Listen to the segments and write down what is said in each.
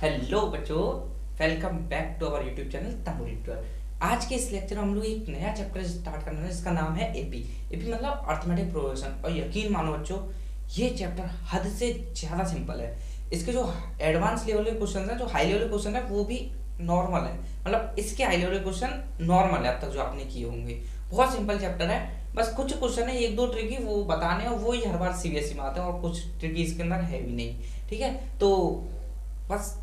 Hello बच्चों, welcome back to our YouTube channel Tamul tutor. आज के इस लेक्चर में हम लोग एक नया चैप्टर स्टार्ट करना है जिसका नाम है एपी। एपी मतलब अर्थमेटिक प्रोग्रेशन। और यकीन मानो बच्चों, ये चैप्टर हद से ज़्यादा सिंपल है। इसके जो एडवांस लेवल के क्वेश्चन हैं, जो हाई लेवल के क्वेश्चन है, वो भी नॉर्मल है। मतलब इसके हाई लेवल के क्वेश्चन नॉर्मल है अब तक जो आपने किए होंगे। बहुत सिंपल चैप्टर है। बस कुछ क्वेश्चन है, एक दो ट्रिकी वो बताने, और वो ही हर बार सीबीएसई में आते हैं, और कुछ ट्रिकी इसके अंदर है भी नहीं। ठीक है, तो बस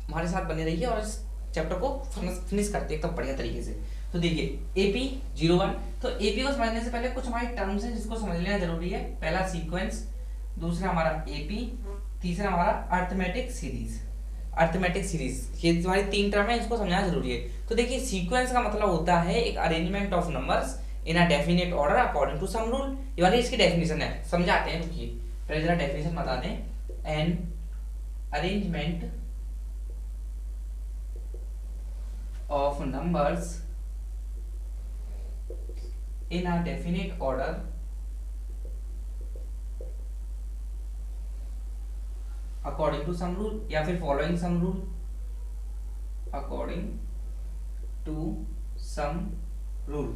हमारे साथ बने रहिए और इस चैप्टर को फिनिश करते हैं एकदम बढ़िया तरीके से। तो देखिए एपी 01। तो एपी को समझने से पहले कुछ हमारी टर्म्स हैं जिसको समझ लेना जरूरी है। पहला सीक्वेंस, दूसरा हमारा एपी, तीसरा हमारा अर्थमेटिक सीरीज। अर्थमेटिक सीरीज, ये तुम्हारी तीन टर्म है, इसको समझना जरूरी है। तो देखिए सीक्वेंस का मतलब होता है एक arrangement of numbers in a definite order according to some rule. ये वाली इसकी डेफिनेशन है, समझाते हैं। रुकिए पहले जरा डेफिनेशन बता दें। An arrangement of numbers in a definite order according to some rule, या फिर following some rule, according to some rule।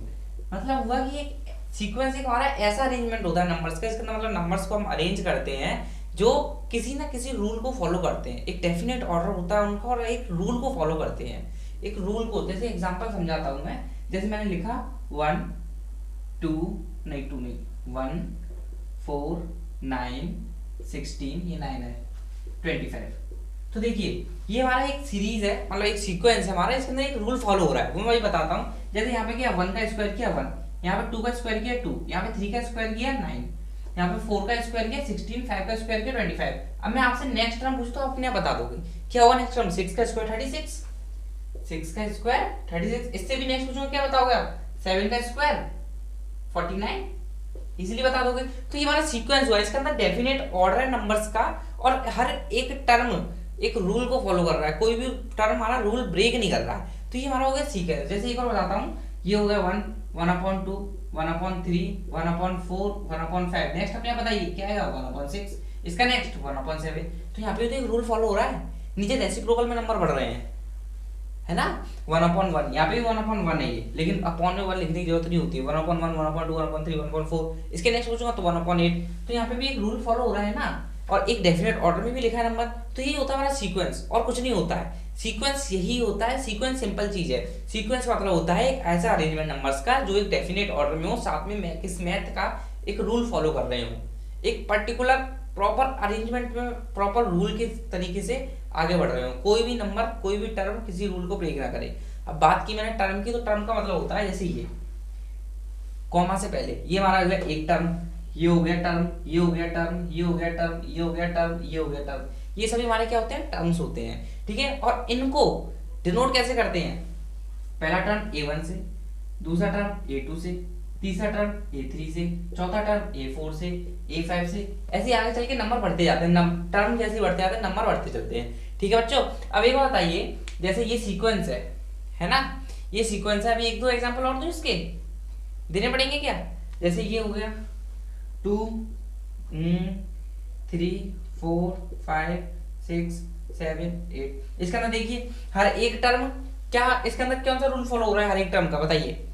मतलब हुआ कि एक सीक्वेंस एक हमारा ऐसा अरेंजमेंट होता है नंबर्स का, इसका मतलब नंबर्स को हम अरेंज करते हैं जो किसी ना किसी रूल को फॉलो करते हैं। एक डेफिनेट ऑर्डर होता है उनका और एक रूल को फॉलो करते हैं। एक रूल को, जैसे एग्जांपल समझाता हूं मैं। जैसे मैंने लिखा 1 2 नहीं 1 4 9 16, ये 9 है 25। तो देखिए ये हमारा एक सीरीज है, मतलब एक सीक्वेंस है हमारा। इसके अंदर एक रूल फॉलो हो रहा है, वो मैं वही बताता हूँ। जैसे यहाँ पे क्या 1 का स्क्वायर किया 1, यहाँ पे 2 का स्क्वायर किया 2, यहाँ पे 3 का स्क्वायर किया 9, यहाँ पे 4 का स्क्वायर किया 16, 5 का स्क्वायर किया 25। अब मैं आपसे नेक्स्ट टर्म पूछता हूँ, अपने आप बता दोगे क्या होगा नेक्स्ट टर्म। 6 का स्क्वायर 36, 6 का स्क्वायर 36। इससे भी नेक्स्ट पूछूंगा, क्या बताओगे आप। 7 का स्क्वायर 49, इजीली बता दोगे। तो ये हमारा सीक्वेंस हुआ, इसके अंदर डेफिनेट ऑर्डर है नंबर्स का, और हर एक टर्म एक रूल को फॉलो कर रहा है। कोई भी टर्म हमारा रूल ब्रेक नहीं कर रहा है। तो ये हमारा हो गया सीक्वेंस। जैसे एक और बताता हूँ, ये हो गया 1 1/2 1/3 1/4 1/5। नेक्स्ट अपने आप बताइए क्या आएगा 1/6। इसका नेक्स्ट 1/7। तो यहाँ पे तो एक रूल फॉलो हो रहा है। नीचे रेसिप्रोकल में नंबर बढ़ रहे हैं, है ना। 1/1, यहाँ पे भी 1/1 है ये, लेकिन अपॉन में 1 लिखने की जरूरत नहीं होती है। 1/1 1/2 1/3 1/4। इसके नेक्स्ट पूछूंगा तो 1/8। तो यहाँ पे भी एक रूल फॉलो हो रहा है ना, और एक डेफिनेट ऑर्डर में भी लिखा है नंबर। तो यही होता है हमारा सीक्वेंस, और कुछ नहीं होता है। सीक्वेंस यही होता है। सीक्वेंस सिंपल चीज है। सीक्वेंस का मतलब होता है एक ऐसा अरेंजमेंट नंबर्स का जो एक डेफिनेट ऑर्डर में हो, साथ में किस मैथ का एक रूल फॉलो कर रहे हो, एक पर्टिकुलर प्रॉपर अरेंजमेंट में प्रॉपर रूल के तरीके से आगे बढ़ रहे हो। कोई भी नंबर, कोई भी टर्म किसी रूल को ब्रेक ना करे। अब बात की मैंने टर्म की, तो टर्म का मतलब होता है जैसे ये कॉमा से पहले ये हमारा हो गया एक टर्म, ये हो गया टर्म, ये हो गया टर्म, ये हो गया टर्म, ये हो गया टर्म, ये हो गया टर्म। ये सभी हमारे क्या होते हैं, टर्म्स होते हैं। ठीक है, और इनको डिनोट कैसे करते हैं। पहला टर्म A1 से, दूसरा टर्म A2 से, तीसरा टर्म A3 से, चौथा टर्म A4 से, A5 से, ऐसे आगे चल के नंबर बढ़ते जाते हैं। टर्म जैसे बढ़ते जाते हैं नंबर बढ़ते चलते हैं। ठीक है बच्चों, अब एक बात बताइए, जैसे ये सीक्वेंस है ना, ये सीक्वेंस है। अभी एक दो एग्जांपल और दूं इसके, देने पड़ेंगे क्या। जैसे ये हो गया 2 3 4 5 6 7 8। इसके अंदर देखिए हर एक टर्म क्या, इसके अंदर कौन सा रूल फॉलो हो रहा है हर एक टर्म का, बताइए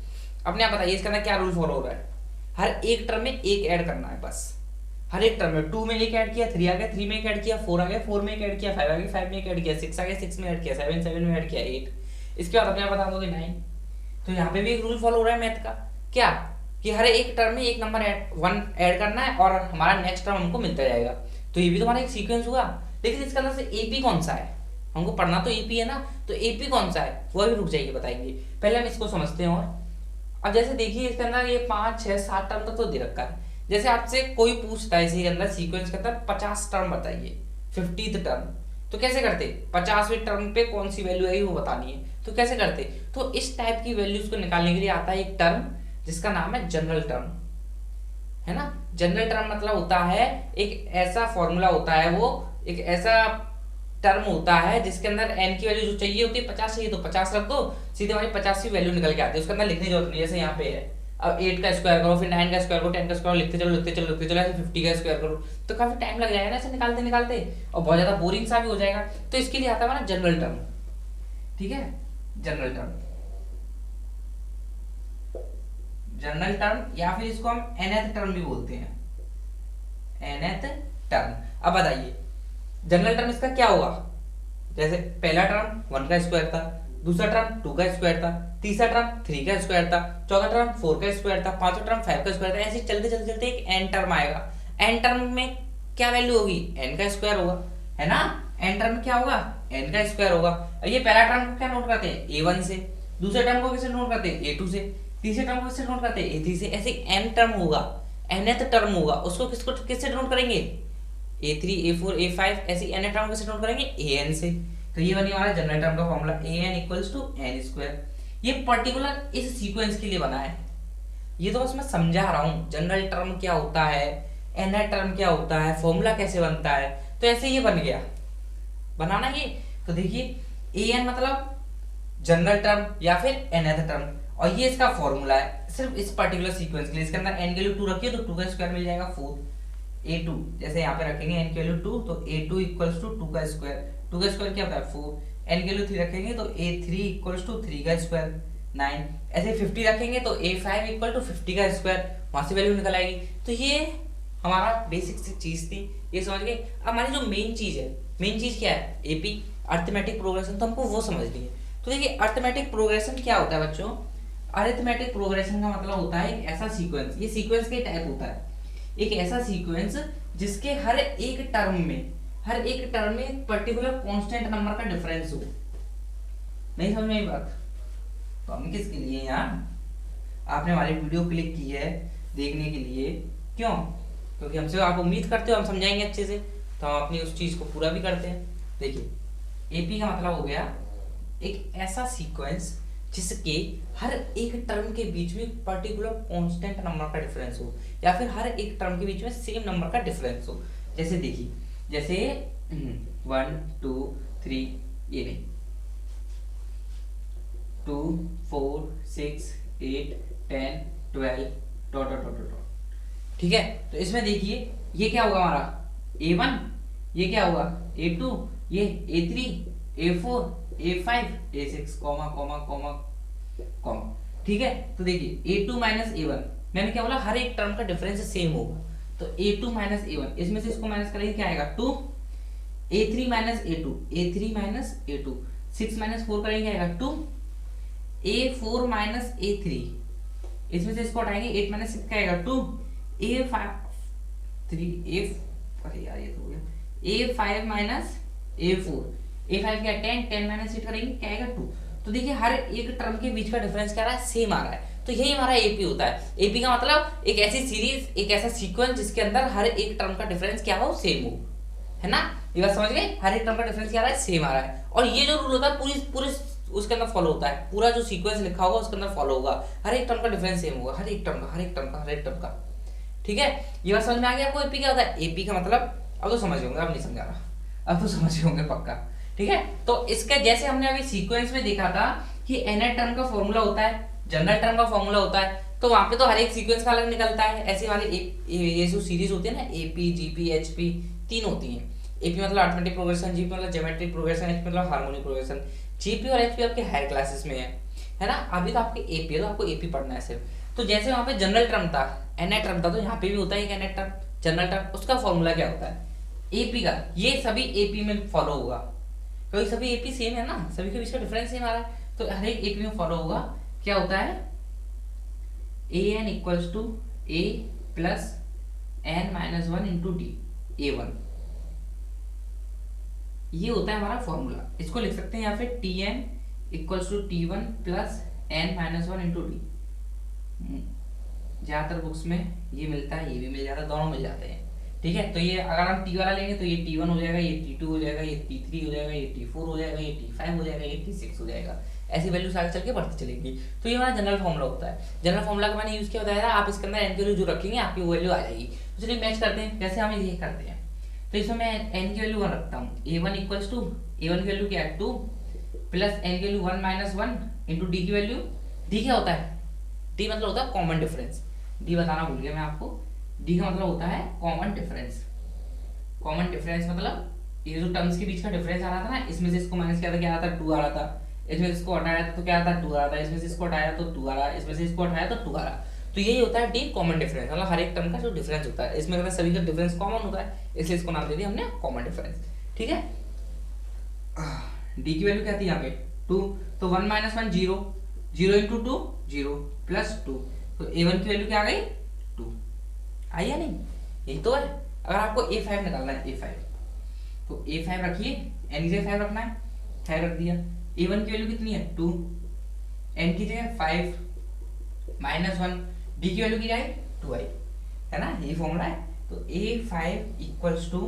अपने आप बताइए। इसके अंदर क्या रूल फॉलो हो रहा है। हर एक टर्म में एक ऐड करना है बस। हर एक टर्म में 2 में एक ऐड किया, 3 आ गया 3 में एक ऐड किया, 4 आ गया 4 में एक ऐड किया, 5 आ गया 5 में एक ऐड किया, 6 आ गया 6 में ऐड किया, 7 में ऐड किया, 8। इसके बाद अपने आप बता दोगे 9। तो यहाँ पे भी एक रूल फॉलो हो रहा है मैथ का, क्या कि हर एक टर्म में एक नंबर 1 ऐड करना है, और हमारा नेक्स्ट टर्म हमको मिलता जाएगा। तो ये भी तो हमारा एक सीक्वेंस हुआ। लेकिन इसके अंदर से एपी कौन सा है, हमको पढ़ना तो एपी है ना। तो एपी कौन सा है वो अभी रुक जाइए बताएंगे, पहले हम इसको समझते हैं। और अब जैसे देखिए इसके अंदर ये 5 6 7 टर्म तक तो दे रखा है। जैसे आपसे कोई पूछता है इसके अंदर सीक्वेंस के अंदर 50 टर्म बताइए, 50th टर्म, तो कैसे करते। 50वें टर्म पे कौन सी वैल्यू आई वो बतानी है, तो कैसे करते। तो इस टाइप की वैल्यूज को निकालने के लिए आता है एक टर्म जिसका नाम है जनरल टर्म, है ना। जनरल टर्म मतलब होता है एक ऐसा फॉर्मूला होता है, वो एक ऐसा टर्म होता है जिसके अंदर n की वैल्यू जो चाहिए होती है 50 चाहिए तो 50 रख दो, सीधे हमारी 50वीं वैल्यू निकल के आती है। उसके अंदर लिखने की जरूरत नहीं, जैसे यहाँ पे है अब 8 का स्क्वायर करो, फिर 9 का स्क्वायर करो, 10 का स्क्वायर, लिखते चलो लिखते चलो लिखते चलो, ऐसे 50 का स्क्वायर करो, तो काफी टाइम लग जाएगा ना ऐसे निकालते निकालते, और बहुत ज्यादा बोरिंग सा भी हो जाएगा। तो इसके लिए आता है हमारा जनरल टर्म। ठीक है, जनरल टर्म, जनरल टर्म, या फिर इसको हम nth टर्म भी बोलते हैं, nth टर्म। अब बताइए जनरल टर्म इसका क्या होगा। जैसे पहला टर्म 1 का स्क्वायर था, दूसरा टर्म 2 का स्क्वायर था, तीसरा टर्म 3 का स्क्वायर था, चौथा टर्म 4 का स्क्वायर था, पांचवा टर्म 5 का स्क्वायर था। ऐसे चलते चलते चलते एक n टर्म आएगा। n टर्म में क्या वैल्यू होगी, n का स्क्वायर होगा, है ना। n टर्म में क्या होगा, n का स्क्वायर होगा। अब ये पहला टर्म को क्या नोट करते हैं, a1 से, दूसरे टर्म को किससे नोट करते हैं, a2 से, तीसरे टर्म को किससे नोट करते हैं, a3 से। ऐसे n टर्म होगा, nth टर्म होगा, उसको किससे नोट करेंगे, a3 a4 a5, ऐसे n टर्म को किससे नोट करेंगे, an से। तो ये बनी हमारा जनरल टर्म का formula, an equals to n square. ये पर्टिकुलर इस सीक्वेंस के लिए बना है। ये तो बस मैं समझा रहा हूँ जनरल टर्म क्या होता है, nth टर्म क्या होता है, फॉर्मूला कैसे बनता है। तो ऐसे ये बन गया, बनाना ये। तो देखिए an मतलब जनरल टर्म या फिर nth टर्म, और ये इसका फॉर्मूला है सिर्फ इस पर्टिकुलर सीक्वेंस के लिए। इसके अंदर n की वैल्यू 2 रखिए तो 2 का स्क्वायर मिल जाएगा 4, a2 जैसे यहाँ पे रखेंगे n की वैल्यू 2 तो a2 इक्वल्स टू 2 का स्क्वायर, 2 का स्क्वायर क्या होता है 4, n की वैल्यू 3 रखेंगे तो a3 इक्वल्स टू 3 का स्क्वायर 9, ऐसे 50 रखेंगे तो a5 इक्वल टू 50 का स्क्वायर, वहां से वैल्यू निकल आएगी। तो ये हमारा बेसिक सी चीज थी, ये समझ गए। अब हमारी जो मेन चीज है, मेन चीज क्या है, एपी अरिथमेटिक प्रोग्रेशन, तो हमको वो समझनी है। तो देखिए अरिथमेटिक प्रोग्रेशन क्या होता है बच्चों, अरिथमेटिक प्रोग्रेशन का मतलब होता है एक ऐसा सीक्वेंस, ये सीक्वेंस के टाइप होता है, एक ऐसा सीक्वेंस जिसके हर एक टर्म में एक पर्टिकुलर कांस्टेंट नंबर का डिफरेंस हो। नहीं समझ में आई बात, तो हम किसके लिए यहाँ, आपने हमारी वीडियो क्लिक की है देखने के लिए, क्यों, क्योंकि हमसे आप उम्मीद करते हो हम समझाएंगे अच्छे से, तो हम अपनी उस चीज को पूरा भी करते हैं। देखिए एपी का मतलब हो गया एक ऐसा सीक्वेंस जिसके हर एक टर्म के बीच में पर्टिकुलर कांस्टेंट नंबर का डिफरेंस हो, या फिर हर एक टर्म के बीच में सेम नंबर का डिफरेंस हो। जैसे देखिए, जैसे 1 2 3, ये नहीं 2 4 6 8 10 12 डॉट डॉट डॉट डॉट, ठीक है। तो इसमें देखिए ये क्या होगा हमारा a1, ये क्या होगा a2, ये a3 a4 a5 a6 comma comma comma comma, ठीक है। तो देखिए a2 माइनस a1, मैंने क्या बोला, हर एक टर्म का डिफरेंस सेम होगा। तो a2 माइनस a1, इसमें से इसको माइनस करेंगे क्या आएगा 2, a3 minus a2, a3 minus a2, 6 minus 4 करेंगे आएगा 2, a4 माइनस a3, इसमें से इसको हटाएंगे 8 माइनस 6 का आएगा 2, a5 3 अरे यार ये तो हो गया a5 माइनस a4, a5 क्या 10, 10 माइनस 8 करेंगे क्या आएगा 2। तो देखिए हर एक टर्म के बीच का डिफरेंस क्या रहा है, सेम आ रहा है। तो यही हमारा एपी होता है। एपी का मतलब एक ऐसी सीरीज, एक ऐसा सीक्वेंस जिसके अंदर हर एक टर्म का डिफरेंस क्या हो, सेम हो, है ना। ये बात समझ गए, हर एक टर्म का डिफरेंस क्या आ रहा है, सेम आ रहा है। और ये जो रूल होता है पूरे उसके अंदर फॉलो होता है, पूरा जो सीक्वेंस लिखा होगा उसके अंदर फॉलो होगा, हर एक टर्म का डिफरेंस सेम होगा, हर एक टर्म का, ठीक है। ये बात समझ में आ गया आपको एपी क्या होता है। एपी का मतलब अब तो समझ होंगे, अब नहीं समझा रहा, अब तो समझ होंगे पक्का, ठीक है। तो इसका जैसे हमने अभी सीक्वेंस में देखा था कि nth टर्म का फॉर्मूला होता है, जनरल टर्म का फॉर्मूला होता है, तो वहां पे तो हर एक सीक्वेंस का अलग निकलता है। ऐसे वाले ये जो सीरीज होती है ना, एपी जीपी एचपी 3 होती हैं। एपी मतलब अरिथमेटिक प्रोग्रेशन, जीपी मतलब ज्योमेट्रिक प्रोग्रेशन, एचपी मतलब हार्मोनिक प्रोग्रेशन। जीपी और एचपी आपके हायर क्लासेस में है ना। अभी तो आपके एपी है, तो आपको एपी पढ़ना है सिर्फ। तो जैसे वहां पे जनरल टर्म था, nth टर्म था, तो यहाँ पे भी होता है nth टर्म, जनरल टर्म, उसका फॉर्मूला क्या होता है एपी का। ये सभी एपी में फॉलो होगा, क्योंकि सभी एपी सेम है ना, सभी के बीच का डिफरेंस सेम आ रहा है। तो हर एक एपी में फॉलो होगा, क्या होता है an equals to a plus n minus 1 into D a1, ये होता है हमारा फॉर्मूला। इसको लिख सकते हैं या फिर tn equals to t1 plus n minus 1 into D. ज्यादातर बुक्स में ये मिलता है, ये भी मिल जाता है, दोनों मिल जाते हैं, ठीक है। तो ये अगर हम t वाला लेंगे तो ये t1 हो जाएगा, ये t2 हो जाएगा, ये t3 हो जाएगा, ये t4 हो जाएगा, ये t5 हो जाएगा, ये t6 हो जाएगा। ऐसी वैल्यूज आगे चल के बढ़ती चलेगी। तो ये हमारा जनरल फॉर्मूला होता है। जनरल फॉर्मूला का मैंने यूज किया बताया था, आप इसके अंदर n की वैल्यू जो रखेंगे आपकी वो वैल्यू आ जाएगी। तो चलिए मैच करते हैं, जैसे हम ये करते हैं। तो इसमें मैं n की वैल्यू 1 रखता हूँ, a1 इक्वल्स टू, a1 की वैल्यू क्या है 2 प्लस n की वैल्यू 1 माइनस 1 इंटू डी की वैल्यू, डी क्या होता है डी मतलब होता है कॉमन डिफरेंस, डी बताना भूल गया मैं आपको, डी का मतलब होता है कॉमन डिफरेंस। कॉमन डिफरेंस मतलब ये जो टर्म्स के बीच का डिफरेंस आ रहा था ना, इसमें से इसको माइनस किया था क्या आता, 2 आ रहा था, इसमें से इसको हटाया तो क्या आता, 2 आ रहा था, इसमें से इसको हटाया तो 2 आ रहा, इसमें से इसको हटाया तो 2 आ रहा। तो यही होता है डी कॉमन डिफरेंस, मतलब हर एक टर्म का जो डिफरेंस होता है, इसमें अगर सभी का डिफरेंस कॉमन होता है इसलिए इसको नाम दे दिया हमने कॉमन डिफरेंस। ठीक है, डी की वैल्यू क्या थी यहाँ पे 2, तो 1 - 1 0, 0 × 2 0 प्लस 2, तो a1 की वैल्यू क्या आ गई 2, आई या नहीं, यही तो है। अगर आपको a5 निकालना है, a5 तो a5 रखिए, n की जगह 5 रखना है, 5 रख दिया, a1 की वैल्यू कितनी है 2, n की जगह 5 -1, d की वैल्यू की जाए 2 आई, है ना, यही फॉर्मूला है। तो a5 इक्वल्स टू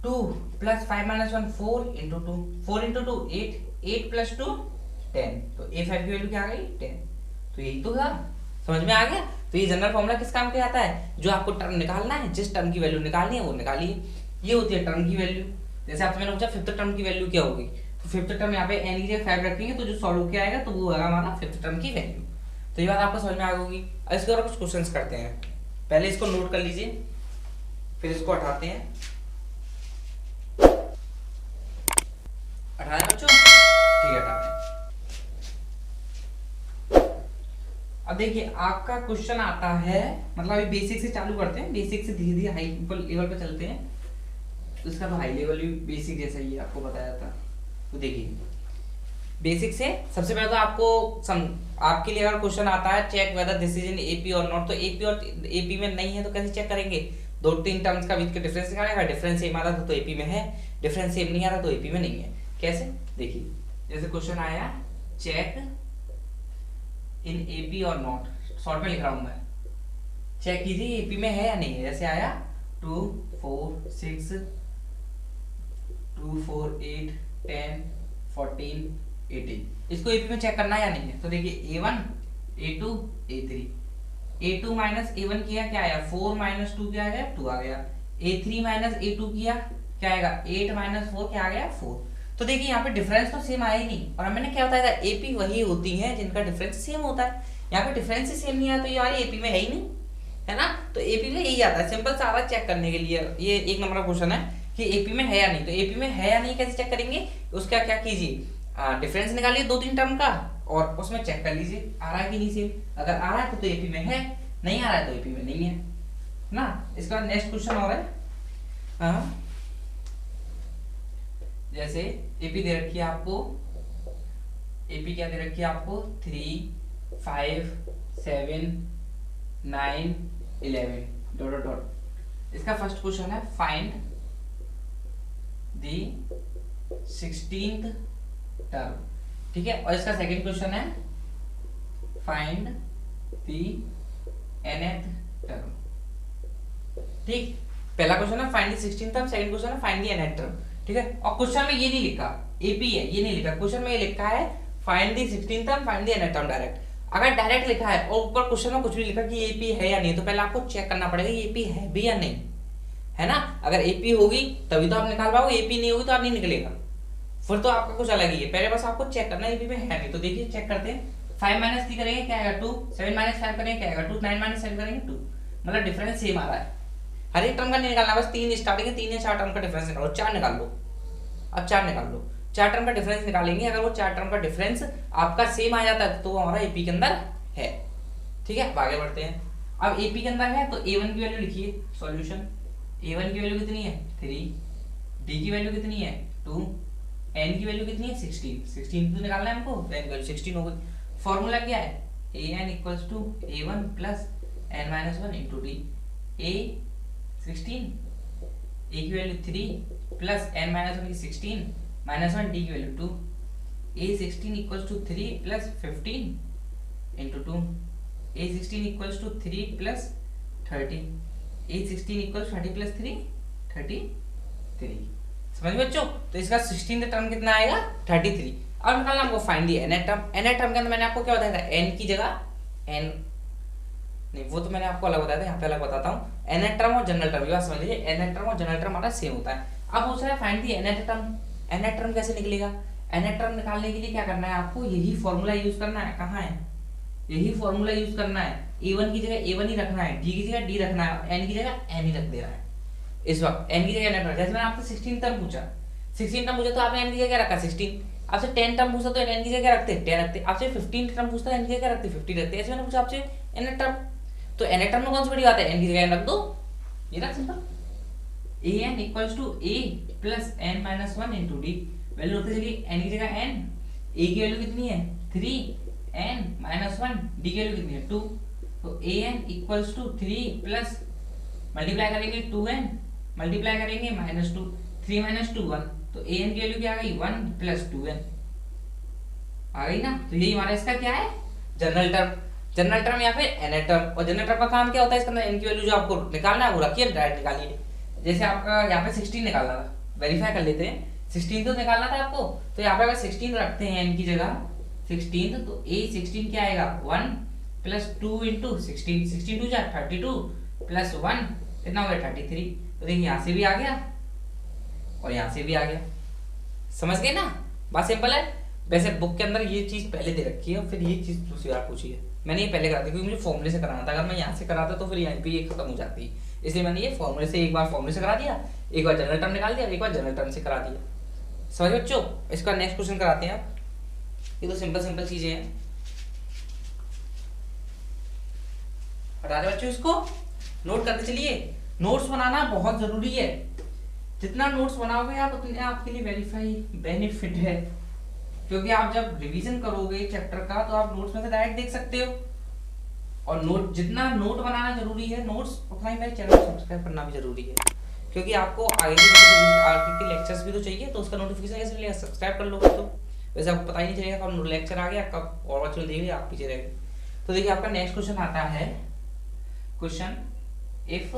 2 + 5 - 1 4 × 2, 4 × 2 8, 8 + 2 10, तो a5 की वैल्यू क्या आ गई 10। तो यही तो था, समझ में आ गया। तो ये जनरल फॉर्मूला किस काम के आता है, जो आपको टर्म निकालना है, जिस टर्म की वैल्यू निकालनी है वो निकालिए, ये होती है टर्म की वैल्यू। जैसे आपसे मैंने पूछा फिफ्थ टर्म की वैल्यू क्या होगी, तो फिफ्थ टर्म यहाँ पे n की जगह 5 रखेंगे तो जो सॉल्व किया आएगा तो वो होगा हमारा फिफ्थ टर्म की वैल्यू। तो ये बात आपको समझ में आ गई। अब इसके और कुछ क्वेश्चंस करते हैं, पहले इसको नोट कर लीजिए फिर इसको हटाते हैं। हटाना बच्चों, ठीक है हटाते हैं। अब देखिए आपका क्वेश्चन आता है, मतलब अभी बेसिक से चालू करते हैं, बेसिक से धीरे धीरे हाई लेवल पे चलते हैं। तो इसका तो हाई लेवल भी बेसिक जैसा ही आपको बताया था। तो देखिए बेसिक से सबसे पहले तो आपके लिए अगर क्वेश्चन आता है check whether this is in AP और नॉट, तो एपी और एपी में नहीं है तो कैसे चेक करेंगे, 2-3 टर्म्स का बीच का डिफरेंस निकालेगा, डिफरेंस सेम आ रहा था तो एपी में है, डिफरेंस सेम नहीं आ रहा तो एपी में नहीं है। कैसे, देखिए जैसे क्वेश्चन आया चेक इन एपी और नॉट, शॉर्ट में लिख रहा हूं मैं, चेक कीजिए एपी में है या नहीं है। जैसे आया 2 4 6 2 4 8 10 14 18, इसको एपी में चेक करना है या नहीं है। तो देखिए a1 a2 a3, a2 minus a1 किया क्या आया 4 - 2 क्या आ गया 2 आ गया, a3 माइनस a2 किया क्या आएगा 8 - 4 क्या आ गया 4। तो देखिए यहाँ पे डिफरेंस तो सेम आया ही नहीं, और मैंने क्या बताया था एपी वही होती हैं जिनका डिफरेंस सेम होता है। यहाँ पे डिफरेंस ही सेम नहीं आया तो ये हमारी एपी में है ही नहीं, है ना। तो एपी में यही आता है, सिंपल सा आता है चेक करने के लिए। ये 1 नंबर का क्वेश्चन है कि एपी में है या नहीं, तो एपी में है या नहीं कैसे चेक करेंगे, उसका क्या कीजिए डिफरेंस निकालिए 2-3 टर्म का और उसमें चेक कर लीजिए आ रहा है कि नहीं सेम। अगर आ रहा है तो एपी में है, नहीं आ रहा है तो एपी में नहीं है ना। इसका नेक्स्ट क्वेश्चन और है, जैसे एपी दे रखी है आपको, एपी क्या दे रखी है आपको 3 5 7 9 11 डॉट डॉट डॉट। इसका फर्स्ट क्वेश्चन है फाइंड दी 16th टर्म, ठीक है। और इसका सेकंड क्वेश्चन है फाइंड दी nth टर्म, ठीक। पहला क्वेश्चन है find the 16th term, second question है फाइंड दी nth टर्म, ठीक है। और क्वेश्चन में ये नहीं लिखा एपी है, ये नहीं लिखा, क्वेश्चन में ये लिखा है find the 16th term find the nth term direct. अगर डायरेक्ट लिखा है और ऊपर क्वेश्चन में कुछ भी लिखा कि एपी है या नहीं, तो पहले आपको चेक करना पड़ेगा ये एपी है भी या नहीं, है ना। अगर एपी होगी तभी तो आप निकाल पाओगे, एपी नहीं होगी तो आप नहीं निकलेगा, फिर तो आपका कुछ अलग ही है। पहले बस आपको चेक करना एपी में है नहीं। तो देखिए चेक करते हैं, 5 - 3 करेंगे क्या आएगा 2, 7 - 5 करेंगे क्या आएगा 2, 9 - 7 करेंगे 2, मतलब डिफरेंस सेम आ रहा है। हर एक टर्म का नहीं निकालना, बस 3 स्टार्टिंग है, 3 या 4 टर्म का डिफरेंस निकालो, 4 निकाल लो। अब 4 निकाल लो, 4 टर्म का डिफरेंस निकालेंगे, अगर वो 4 टर्म का डिफरेंस आपका सेम आ जाता है तो वो हमारा एपी के अंदर है, ठीक है। अब आगे बढ़ते हैं। अब एपी के अंदर है तो a1 की वैल्यू लिखिए, सॉल्यूशन a1 की वैल्यू कितनी है 3, d की वैल्यू कितनी है 2, n की वैल्यू कितनी है 16 तो निकालना है हमको, तो n की वैल्यू 16 हो गई। फॉर्मूला क्या है an equals to a1 plus n minus 1 into d, a 16, a की वैल्यू 3 प्लस n माइनस 1 की 16 माइनस 1, d की value 2, a 16 equals to 3 plus 15 into 2, a 16 equals to 3 plus 30, a 16 equals 30 plus 3 33, समझ में बच्चों। तो इसका 16th टर्म कितना आएगा 33। अब निकालना हमको find the nth term. nth term के अंदर मैंने आपको क्या बताया था, n की जगह n नहीं, वो तो मैंने आपको अलग बताया था, यहाँ पे अलग बताता हूँ। nth टर्म और जनरल टर्म, ये बात समझ लीजिए, nth टर्म और जनरल टर्म हमारा सेम होता है। अब पूछ रहा है find the nth term, nth term कैसे निकलेगा। nth टर्म निकालने के लिए क्या करना है आपको, यही फॉर्मूला यूज करना है। कहाँ है यही फॉर्मूला यूज करना है, a1 की जगह a1 ही रखना है, d की जगह d रखना है, n की जगह n ही रख देना है। इस वक्त n की जगह n रखना है। जैसे मैंने आपसे 16 टर्म पूछा, 16 टर्म पूछा तो आपने n की जगह रखा 16। आपसे 10 टर्म पूछा तो n की जगह रखते 10 रखते। आपसे 15 टर्म पूछता है n की जगह रखते 50 रखते। ऐसे मैंने पूछा आपसे n टर्म, तो n टर्म में कौन सी बड़ी बात है, n की जगह n रख दो, ये रख simple. an equals to a plus n minus 1 into D. Value रखते चलिए, n की जगह n, a की वैल्यू कितनी है 3, n माइनस 1, d की वैल्यू कितनी है 2। तो an equals to 3 plus multiply करेंगे 2n, मल्टीप्लाई करेंगे माइनस 2, 3 माइनस 2 1, तो an की वैल्यू क्या आ गई 1 प्लस 2n आ गई ना। तो यही हमारा इसका क्या है, जनरल टर्म। जनरल टर्म या फिर n टर्म। और जनरल टर्म का काम क्या होता है, इसके अंदर n की वैल्यू जो आपको निकालना है वो रखिए, डायरेक्ट निकालिए। जैसे आपका यहाँ पे 16 निकालना था, वेरीफाई कर लेते हैं, 16 तो निकालना था आपको, तो यहाँ पे अगर 16 रखते हैं n की जगह 16, तो a 16 क्या आएगा 1 प्लस 2 इंटू 16, 16 टू जा 32 प्लस 1 कितना हो गया 33। तो देखिए यहाँ से भी आ गया और यहाँ से भी आ गया, समझ गए ना, बात सिंपल है। वैसे बुक के अंदर ये चीज पहले दे रखी है और फिर ये चीज दूसरी बार पूछी है, मैंने ये पहले करा दी क्योंकि मुझे फॉर्मूले से कराना था। अगर मैं यहाँ से कराता तो फिर यहाँ पे ये खत्म हो जाती, इसलिए मैंने ये फॉर्मूले से, एक बार फॉर्मूले से करा दिया, एक बार जनरल टर्म निकाल दिया, एक बार जनरल टर्म से करा दिया। समझ बच्चों, इसका नेक्स्ट क्वेश्चन कराते हैं आप। ये तो सिंपल सिंपल चीजें हैं, हटा दे बच्चों, इसको नोट करते चलिए। नोट्स बनाना बहुत जरूरी है, जितना नोट्स बनाओगे आप उतने आपके लिए वेरीफाई बेनिफिट है, क्योंकि आप जब रिवीजन करोगे चैप्टर का तो आप नोट्स में से डायरेक्ट देख सकते हो। और नोट, जितना नोट बनाना जरूरी है नोट्स, उतना ही मेरे चैनल को सब्सक्राइब करना भी जरूरी है, क्योंकि आपको आगे के लेक्चर्स भी तो चाहिए, तो उसका नोटिफिकेशन कैसे मिलेगा, सब्सक्राइब कर लोगे तो वैसे आपको पता ही नहीं चलेगा कब लेक्चर आ गया, कब और बच्चों देख आप पीछे रह गए। तो देखिए आपका नेक्स्ट क्वेश्चन आता है, question if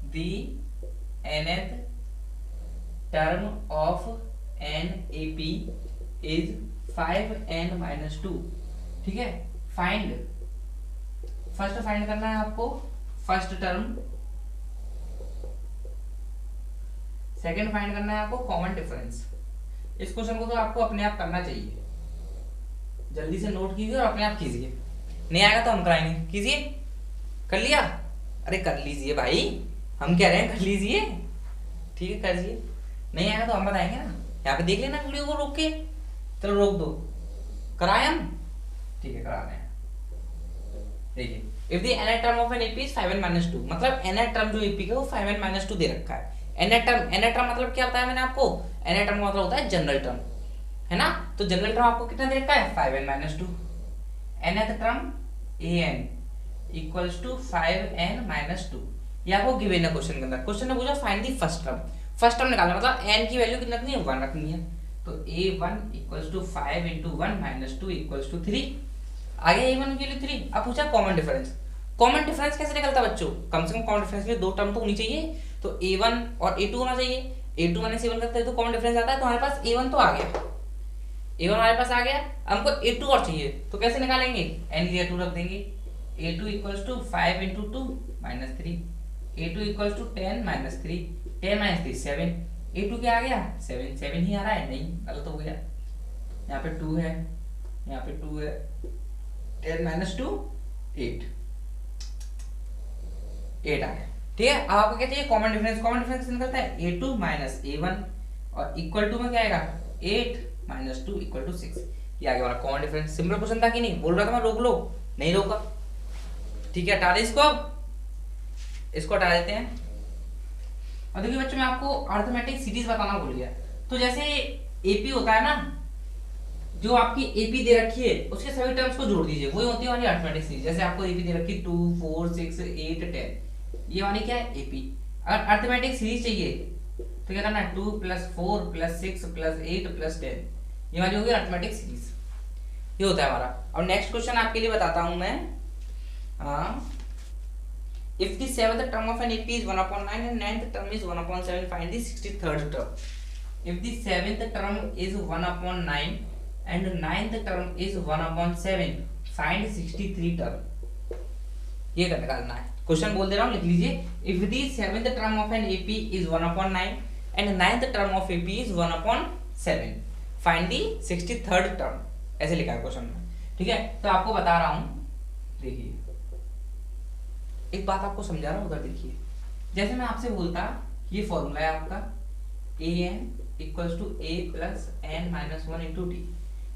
the nth term of an AP is 5n minus 2, ठीक है। फाइंड, फर्स्ट फाइंड करना है आपको फर्स्ट टर्म, सेकंड फाइंड करना है आपको कॉमन डिफरेंस। इस क्वेश्चन को तो आपको अपने आप करना चाहिए, जल्दी से नोट कीजिए और अपने आप कीजिए, नहीं आएगा तो हम कराएंगे। कीजिए, कर लिया, अरे कर लीजिए भाई, हम कह रहे हैं कर लीजिए, ठीक है कर लीजिए। नहीं आएगा तो हम बताएंगे ना, यहाँ पे देख लेना वीडियो को रोक के, चलो रोक दो, कराए हम, ठीक है करा रहे हैं। देखिए if the nth term of an AP is 5n minus 2, मतलब nth टर्म जो एपी का वो 5n minus 2 दे रखा है। nth टर्म मतलब क्या बताया मैंने आपको, nth टर्म मतलब होता है जनरल टर्म, है ना। तो जनरल टर्म आपको कितना दे रखा है 5n minus 2, nth term an equals to 5n minus 2, ये आपको गिवन है क्वेश्चन के अंदर। क्वेश्चन ने पूछा find the first term, first term निकालना, मतलब n की वैल्यू कितनी रखनी है 1 रखनी है। तो a1 equals to 5 into 1 minus 2 equals to 3, आ गया a1 की वैल्यू 3। अब पूछा कॉमन डिफरेंस, कॉमन डिफरेंस कैसे निकलता है बच्चों, कम से कम कॉमन डिफरेंस में दो टर्म तो होनी चाहिए, तो a1 और a2 होना चाहिए, a2 माइनस a1 करते हैं तो कॉमन डिफरेंस आता है। तो हमारे पास a1 तो आ गया, a1 हमारे पास आ गया, हमको a2 और चाहिए, तो कैसे निकालेंगे, n की जगह 2 रख देंगे, a2 equals to 5 into 2 minus 3, a2 equals to 10 minus 3, 10 minus 3 7, a2 क्या आ गया 7, 7 ही आ रहा है, नहीं गलत हो गया, यहाँ पे 2 है, यहाँ पे 2 है, 10 minus 2 8, 8 आ गया, ठीक है। अब आपको क्या चाहिए कॉमन डिफरेंस, कॉमन डिफरेंस कैसे निकलता है a2 minus a1 और इक्वल टू में क्या आएगा 8 minus 2 इक्वल टू 6, ये आ गया हमारा कॉमन डिफरेंस। सिंपल क्वेश्चन था कि नहीं, बोल रहा था मैं रोक लो, नहीं रोका, ठीक है। हटा दे इसको, अब इसको हटा देते हैं। और देखिए बच्चों मैं आपको अरिथमेटिक सीरीज बताना भूल गया, तो जैसे एपी होता है ना, जो आपकी एपी दे रखी है उसके सभी टर्म्स को जोड़ दीजिए, वही होती है हमारी अरिथमेटिक सीरीज। जैसे आपको एपी दे रखी है 2 4 6 8 10, ये वाली क्या है एपी। अगर अरिथमेटिक सीरीज चाहिए तो क्या करना है 2 + 4 + 6 + 8 + 10, ये वाली होगी अरिथमेटिक सीरीज, ये होता है हमारा। और नेक्स्ट क्वेश्चन आपके लिए बताता हूं मैं, if the 7th term of an AP is 1/9 and 9th term is 1/7, find the 63rd term. If the 7th term is 1/9 and 9th term is 1/7, find 63 term. ये करने निकालना है, क्वेश्चन बोल दे रहा हूँ लिख लीजिए। If the 7th term of an AP is 1/9 and 9th term of AP is 1/7, find the 63rd term, ऐसे लिखा है क्वेश्चन में, ठीक है। तो आपको बता रहा हूँ देखिए एक बात आपको समझा रहा हूँ, उधर देखिए। जैसे मैं आपसे बोलता ये फॉर्मूला है आपका A N equals to A plus N minus one into D,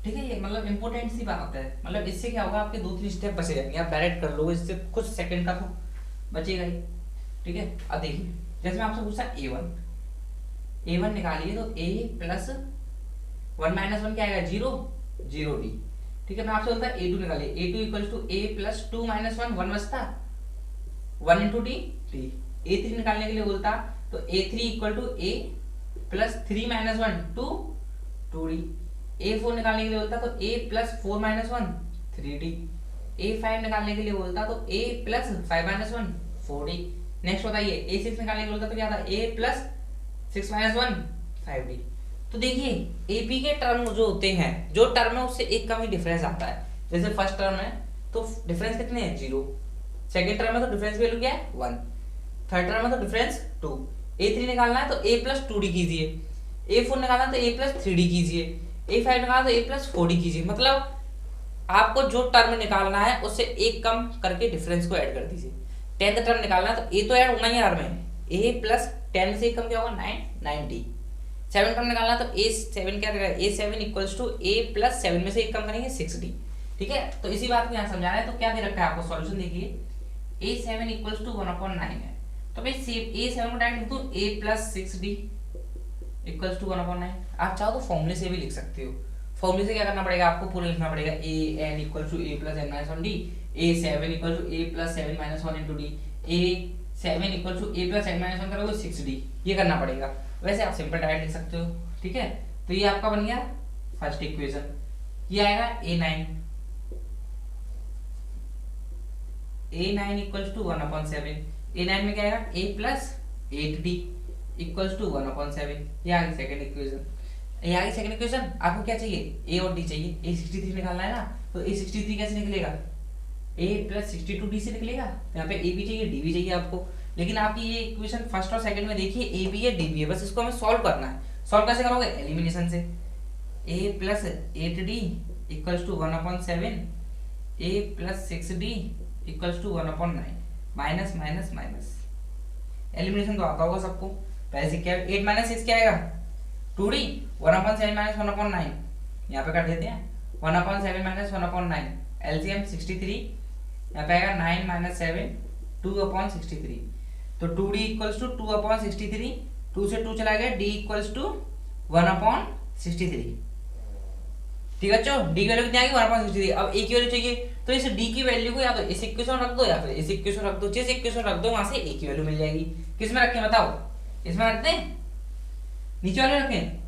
ठीक है। ये मतलब इंपॉर्टेंट सी बात है, मतलब इससे क्या होगा आपके 2-3 स्टेप बचे जाएंगे, आप डायरेक्ट कर लोगे, इससे कुछ सेकंड का तो बचेगा ही, ठीक है। अब देखिए जैसे मैं आपसे पूछा ए वन निकालिए तो A plus one minus one क्या आएगा, जीरो, जीरो डी, ठीक है। मैं आपसे बोलता ए टू निकालिए, A two equals to A plus two minus one, one बचता one into D D. A three निकालने के लिए बोलता तो A three equal to A plus three minus one two, two D. A four निकालने के लिए बोलता तो A plus four minus one, three D. A five निकालने के लिए बोलता तो A plus five minus one, four D. Next बताइए ए सिक्स निकालने के लिए बोलता तो क्या था, A plus six minus one, five D. तो देखिए एपी के टर्म जो होते हैं, जो टर्म है उससे एक कम ही डिफरेंस आता है। जैसे फर्स्ट टर्म है तो डिफरेंस कितने हैं, जीरो। सेकेंड टर्म है तो डिफरेंस वैल्यू क्या है, वन। थर्ड टर्म है तो डिफरेंस टू। ए थ्री निकालना है तो ए प्लस टू डी कीजिए, ए फोर निकालना है तो ए प्लस थ्री डी कीजिए, ए फाइव निकालना तो ए प्लस फोर डी कीजिए। मतलब आपको जो टर्म निकालना है उससे एक कम करके डिफरेंस को ऐड कर दीजिए। 10th टर्म निकालना है तो ए तो ऐड होना ही यार में, ए प्लस 10 से कम क्या होगा, 9, 90। 7 टर्म निकालना तो ए सेवन क्या रहेगा, A seven equals to A plus 7 में से एक कम करेंगे 6d, ठीक है। तो इसी बात को यहाँ समझाना है। तो क्या दे रखा है आपको सॉल्यूशन, देखिए ए सेवन इक्वल्स टू 1/9 है, तो भाई ए सेवन को डायरेक्ट लिख दूं ए प्लस 6d इक्वल्स टू 1/9। आप चाहो तो फॉर्मूले से भी लिख सकते हो। फॉर्मूले से क्या करना पड़ेगा, आपको पूरा लिखना पड़ेगा A N equal to A plus N minus one D, A seven equal to A plus seven minus one into D, A seven equal to A plus N minus one करोगे 6d, ये करना पड़ेगा। वैसे आप simple direct लिख सकते हो, ठीक है। तो ये आपका बन गया फर्स्ट इक्वेशन। ये आएगा a9 इक्वल्स टू 1/7। a9 में क्या आएगा, a plus 8d equals to 1/7। ये आ गई सेकंड इक्वेशन। ये आ गई सेकंड इक्वेशन। आपको क्या चाहिए, a और d चाहिए। a63 निकालना है ना, तो a63 कैसे निकलेगा, a प्लस 62d से निकलेगा। यहाँ पे a भी चाहिए d भी चाहिए आपको। लेकिन आपकी ये इक्वेशन फर्स्ट और सेकंड में देखिए a भी है d भी है, बस इसको हमें सॉल्व करना है। सॉल्व कैसे करोगे, एलिमिनेशन से। a plus 8d equals to 1/7, a plus 6d equals to 1/9, minus minus minus. Elimination तो आता होगा सबको। पहले क्या 8 माइनस 6 क्या आएगा, 2d, 1/7 माइनस 1/9, यहाँ पे कर देते हैं 1/7 माइनस 1/9, एलसीएम 63, यहाँ पे आएगा 9 माइनस 7, 2/63। तो 2d इक्वल्स टू 2/63, 2 से 2 चला गया, d इक्वल्स टू 1/63, ठीक है बच्चों। d की वैल्यू कितनी आ गई, 1/63। अब a की वैल्यू चाहिए, तो इस d की वैल्यू को या तो इस इक्वेशन रख दो या फिर इस इक्वेशन रख दो। जिस इक्वेशन रख दो वहां से a की वैल्यू मिल जाएगी। किस में रखें बताओ, इसमें रखते हैं, नीचे वाले रखें,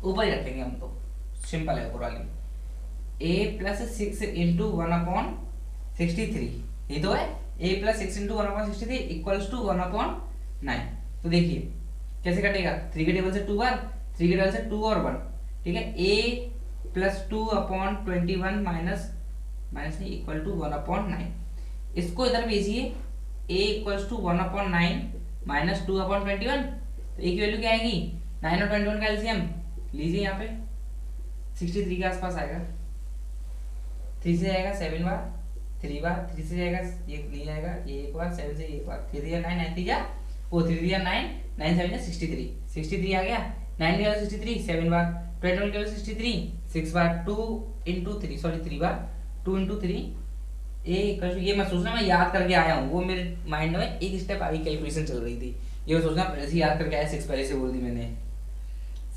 ऊपर ही रखेंगे हम, तो सिंपल है पूरा। a प्लस 6 इंटू 1/63, ये तो है a plus 6 into 1/63 equals to 1/9। तो देखिए कैसे कटेगा, 3 के टेबल से 2 बार, 3 के टेबल से 2 और 1, ठीक है। a प्लस 2/21 माइनस माइनस नहीं इक्वल टू 1/9। इसको इधर भेजिए, a इक्वल्स टू 1/9 माइनस 2/21, तो a की वैल्यू क्या आएगी, 9 और 21 का एलसीएम लीजिए, यहाँ पे 63 के आसपास आएगा। 3 से जाएगा 7 बार, 3 बार, 3 से जाएगा ये नहीं जाएगा, ये एक बार, 7 से एक बार, 3 दिया 9, 9 दिया वो 3 दिया 9, 9 7 जा 63, 63 आ गया। 9 दिया 63, 7 बार, 21 के 63, 6 बार, 2 इंटू 3, सॉरी 3 बार, 2 इंटू 3, ये मैं सोचना मैं याद करके आया हूँ, वो मेरे माइंड में एक स्टेप आगे कैलकुलेशन चल रही थी, ये सोचना पहले से याद करके आया, 6 पहले से बोल दी मैंने।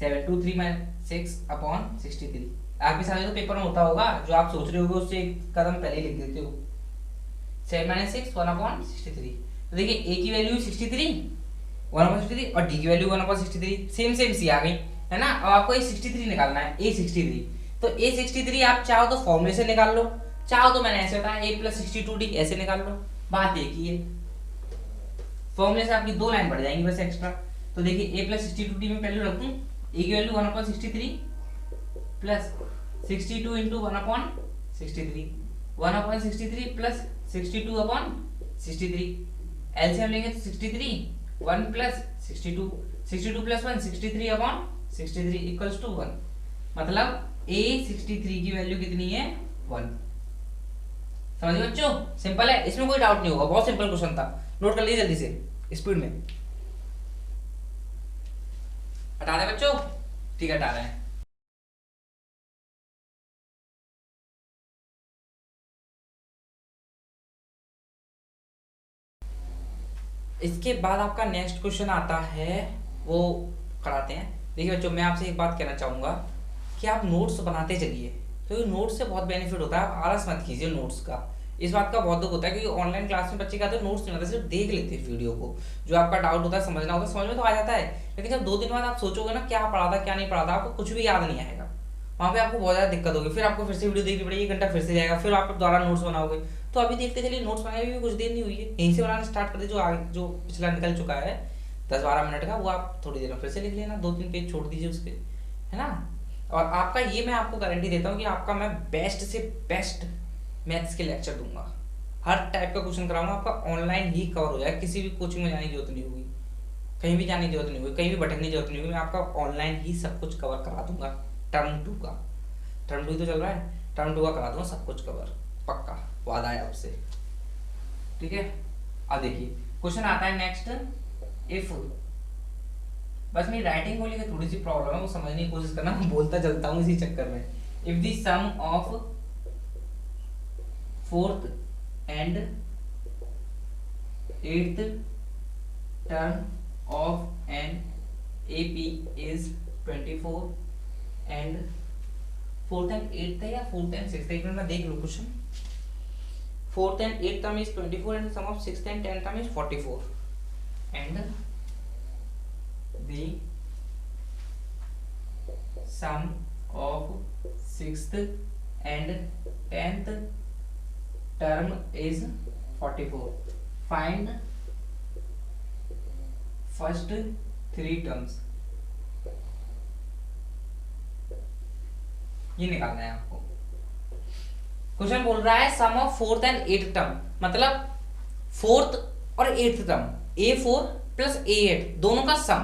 7 2 3 6/63। आपके साथ तो पेपर में होता होगा, जो आप सोच रहे होगे उससे एक कदम पहले लिख देते हो। 7 - 6 1/63। तो देखिए a की वैल्यू 63, 1/63 और d की वैल्यू 1/63, सेम सेम सी आ गई है ना। अब आपको a63 निकालना है, a63। तो a63 आप चाहो तो फॉर्मूले से निकाल लो, चाहो तो मैंने ऐसे बताया a प्लस 62d ऐसे निकाल लो। बात एक ही है, फॉर्मूले से आपकी 2 लाइन बढ़ जाएंगी बस एक्स्ट्रा। तो देखिए a प्लस 62d में वैल्यू रख दूं, a की value 1/63 plus 62 into 1/63, 1/63 plus 62/63, LCM लेंगे तो 63, 1 प्लस 62, 62 प्लस 1 63/63 इक्वल्स टू 1। मतलब a63 की वैल्यू कितनी है, 1। समझ गए बच्चों? सिंपल है, इसमें कोई डाउट नहीं होगा, बहुत सिंपल क्वेश्चन था। नोट कर लीजिए जल्दी से स्पीड में। हटा दें बच्चों? ठीक है, हटा रहे हैं। इसके बाद आपका नेक्स्ट क्वेश्चन आता है, वो कराते हैं। देखिए बच्चों, मैं आपसे एक बात कहना चाहूंगा कि आप नोट्स बनाते चलिए, क्योंकि नोट्स से बहुत बेनिफिट होता है। आप आलस मत कीजिए नोट्स का। इस बात का बहुत दुख होता है क्योंकि ऑनलाइन क्लास में बच्चे क्या होते हैं, नोट्स नहीं बनाते, सिर्फ देख लेते हैं वीडियो को। जो आपका डाउट होता है, समझना होता है, समझ में तो आ जाता है, लेकिन जब 2 दिन बाद आप सोचोगे ना क्या पढ़ा था क्या नहीं पढ़ा था, आपको कुछ भी याद नहीं आएगा। वहाँ पे आपको बहुत ज़्यादा दिक्कत होगी, फिर आपको फिर से वीडियो देखनी पड़ेगी, 1 घंटा फिर से जाएगा, फिर आप दोबारा नोट्स बनाओगे। तो अभी देखते चलिए, नोट्स बनाए भी कुछ देर नहीं हुई है, यहीं से बनाना स्टार्ट कर दे। जो आगे जो पिछला निकल चुका है 10-12 मिनट का, वो आप थोड़ी देर में फिर से लिख लेना, 2-3 पेज छोड़ दीजिए उसके, है ना। और आपका ये मैं आपको गारंटी देता हूँ कि आपका मैं बेस्ट से बेस्ट मैथ्स के लेक्चर दूंगा। हर टाइप का क्वेश्चन कराऊंगा, आपका ऑनलाइन ही कवर हो जाएगा, किसी भी कोचिंग में जाने की जरूरत नहीं होगी, कहीं भी जाने की जरूरत नहीं होगी, कहीं भी भटकने की जरूरत नहीं होगी। मैं आपका ऑनलाइन ही सब कुछ कवर करा दूंगा। टर्म 2 का, टर्म 2 तो चल रहा है, टर्म 2 का करा दूंगा सब कुछ कवर, पक्का वादा है आपसे, ठीक है। अब देखिए क्वेश्चन आता है नेक्स्ट, इफ, बस मेरी राइटिंग को लेकर थोड़ी सी प्रॉब्लम है, वो समझने की कोशिश करना, मैं बोलता चलता हूँ इसी चक्कर में। If the sum of 4th and 8th term of an AP is 24 and 4th and 8th है या 4th and 6th, एक मिनट में देख लूँ question. 4th and 8th term is 24 and sum of 6th and 10th term is 44 and the sum of 6th and 10th term is 44. Find first 3 terms. ये निकालना है आपको। क्वेश्चन बोल रहा है सम of 4th and 8th term, मतलब 4th और 8th term, A4 plus A8 दोनों का सम।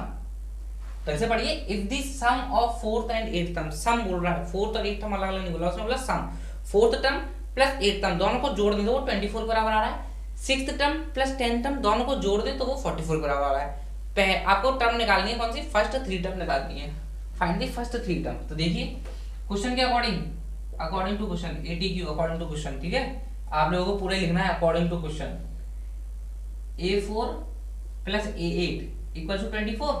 तो ऐसे पढ़िए, if the sum of 4th and 8th term, sum बोल रहा है, 4th और 8th टर्म अलग अलग नहीं बोला, उसने बोला सम। 4th term plus 8th term दोनों को जोड़ दें तो वो 24 बराबर आ रहा है। 6th term plus 10th term दोनों को जोड़ दें तो वो 44 बराबर आ रहा है। आपको टर्म निकालनी है, कौन सी? फर्स्ट 3 टर्म निकालनी है। Find the first 3 term. तो देखिए क्वेश्चन के according to question, ATQ according to question, ठीक है। आप लोगों को पूरा लिखना है according to question. A4 plus A8 equal to 24,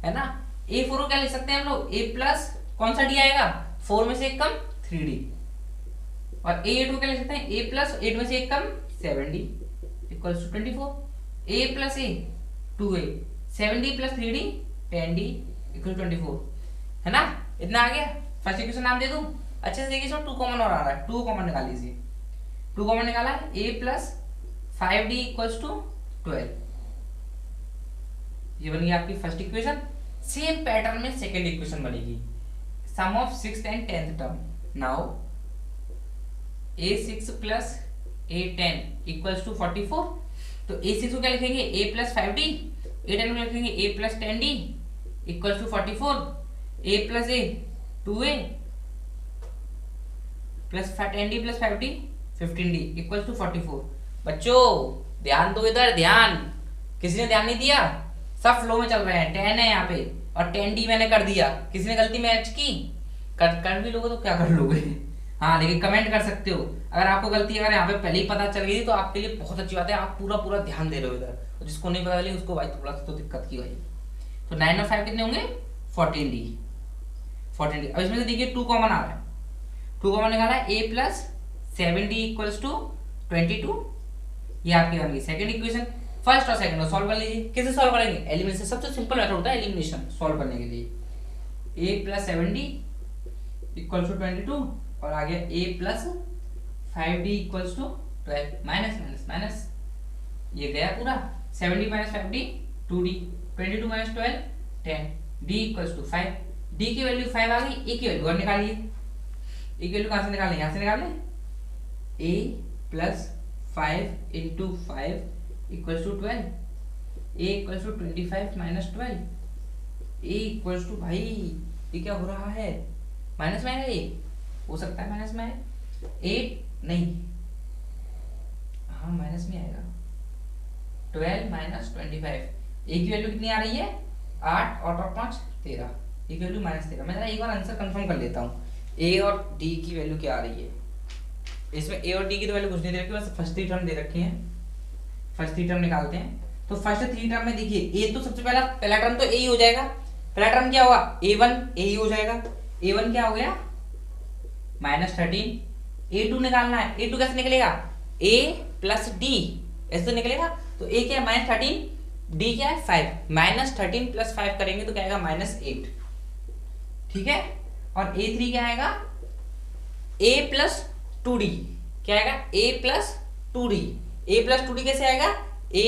है ना। A4 को क्या लिख सकते हैं हम लोग? A प्लस कौन सा D आएगा? 4 में से एक कम 3D। और A8 को क्या लिख सकते हैं? A प्लस 8 में से एक कम 7D equal to 24। A plus A 2A, 7D plus 3D 10D equal to 24, है ना। इतना आ गया। फर्स्ट इक्वेशन नाम दे दूं? अच्छे से देखिए, इसमें 2 कॉमन और आ रहा है, 2 कॉमन निकाल लीजिए। 2 कॉमन निकाला है, A plus 5D equals to 12, ये बन गई आपकी फर्स्ट इक्वेशन। सेम पैटर्न में सेकंड इक्वेशन बनेगी, sum of 6th and 10th term. Now A6 plus A10 equals to 44। तो A6 को क्या लिखेंगे? A प्लस 5D, A10 को लिखेंगे A plus 10D equals to 44। A plus A 2A plus 10D plus 5D 15D equals to 44। बच्चों ध्यान दो इधर, ध्यान। किसी ने ध्यान नहीं दिया? सब फ्लो में चल रहे हैं। 10 है यहाँ पे और 10D मैंने कर दिया। किसी ने गलती मैच की? कर भी लोगे तो क्या कर लोगे? हाँ, लेकिन कमेंट कर सकते हो। अगर आपको गलती अगर यहाँ पे पहले ही पता चल गई तो आपके लिए बहुत अच्छी बात है, आप पूरा पूरा ध्यान दे रहे हो इधर। और जिसको नहीं पता चली उसको भाई थोड़ा सा तो दिक्कत की भाई। तो 9 और 5 कितने होंगे? 14D। अब इसमें से देखिए 2 कॉमन आ रहा है, 2 कॉमन निकाला है। A plus 7D equals to 22, ये आपकी बन गई सेकंड इक्वेशन। फर्स्ट और सेकंड को सॉल्व कर लीजिए। कैसे सॉल्व करेंगे? एलिमिनेशन, सबसे सिंपल मेथड होता है एलिमिनेशन सॉल्व करने के लिए। A plus 7D equals to 22 और आ गया A plus 5D equals to 12, minus minus minus, ये गया पूरा। 7D minus 5D 2D, 22 minus 12 10, D equals to 5। D की वैल्यू 5 आ गई, A की वैल्यू और निकालिए। A की वैल्यू कहाँ से निकालें? यहाँ से निकालें। A plus 5 into 5 equals to 12, A equals to 25 minus 12, A equals to, भाई ये क्या हो रहा है? माइनस में आएगा, ये हो सकता है माइनस में आए। 8 नहीं, हाँ माइनस में आएगा, 12 माइनस 25, ए की वैल्यू कितनी आ रही है 8 और 5 13, ए की वैल्यू -13। मैं जरा एक बार आंसर कंफर्म कर लेता हूँ, ए और डी की वैल्यू क्या आ रही है। इसमें ए और डी की तो वैल्यू कुछ नहीं दे रखी, बस फर्स्ट थ्री टर्म दे रखी है, फर्स्ट थ्री टर्म निकालते हैं। तो फर्स्ट थ्री टर्म में देखिए ए तो सबसे पहला टर्म तो ए ही हो जाएगा, पहला टर्म क्या होगा a1, ए ही हो जाएगा, a1 क्या हो गया -13, a2 निकालना है, a2 कैसे निकलेगा a प्लस डी ऐसे तो निकलेगा, तो a क्या है -13, d क्या है 5, -13 + 5 करेंगे तो क्या आएगा -8, ठीक है। और a3 क्या आएगा a + 2d, क्या आएगा a + 2d, a + 2d कैसे आएगा a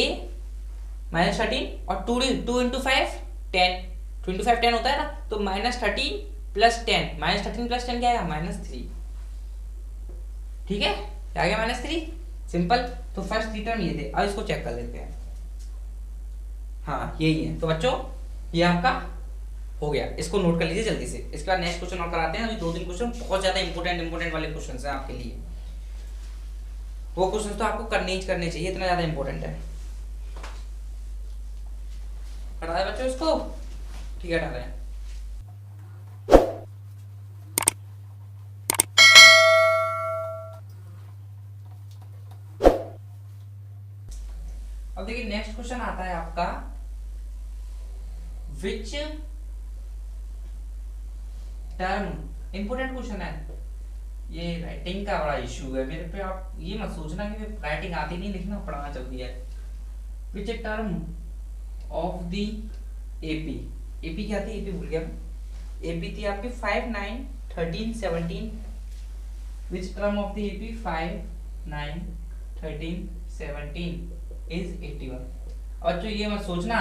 -13 और 2d 2 × 5 10, 2 × 5 10 होता है ना, तो -13 + 10, -13 + 10 क्या आएगा -3, ठीक है, क्या आ गया -3, सिंपल। तो फर्स्ट थ्री टर्म ये थे, अब इसको चेक कर लेते हैं। हाँ यही है, तो बच्चों ये आपका हो गया, इसको नोट कर लीजिए जल्दी से। इसके बाद नेक्स्ट क्वेश्चन और कराते हैं, अभी 2-3 क्वेश्चन बहुत ज्यादा इंपॉर्टेंट वाले क्वेश्चन हैं आपके लिए, वो क्वेश्चन तो आपको करने चाहिए, इतना ज्यादा इंपॉर्टेंट है। हटा दे बच्चों इसको, ठीक है हटा रहे हैं। अब देखिए नेक्स्ट क्वेश्चन आता है आपका, विच टर्म, इंपोर्टेंट क्वेश्चन है ये, राइटिंग का बड़ा इशू है मेरे पे, आप ये मत सोचना कि राइटिंग आती नहीं, लिखना पढ़ाना जल्दी है। Which term of the AP, AP क्या थी, एपी भूल गया, एपी थी आपकी 5 9 13 17, which term of the AP 5 9 13 17 is 81। और जो ये मत सोचना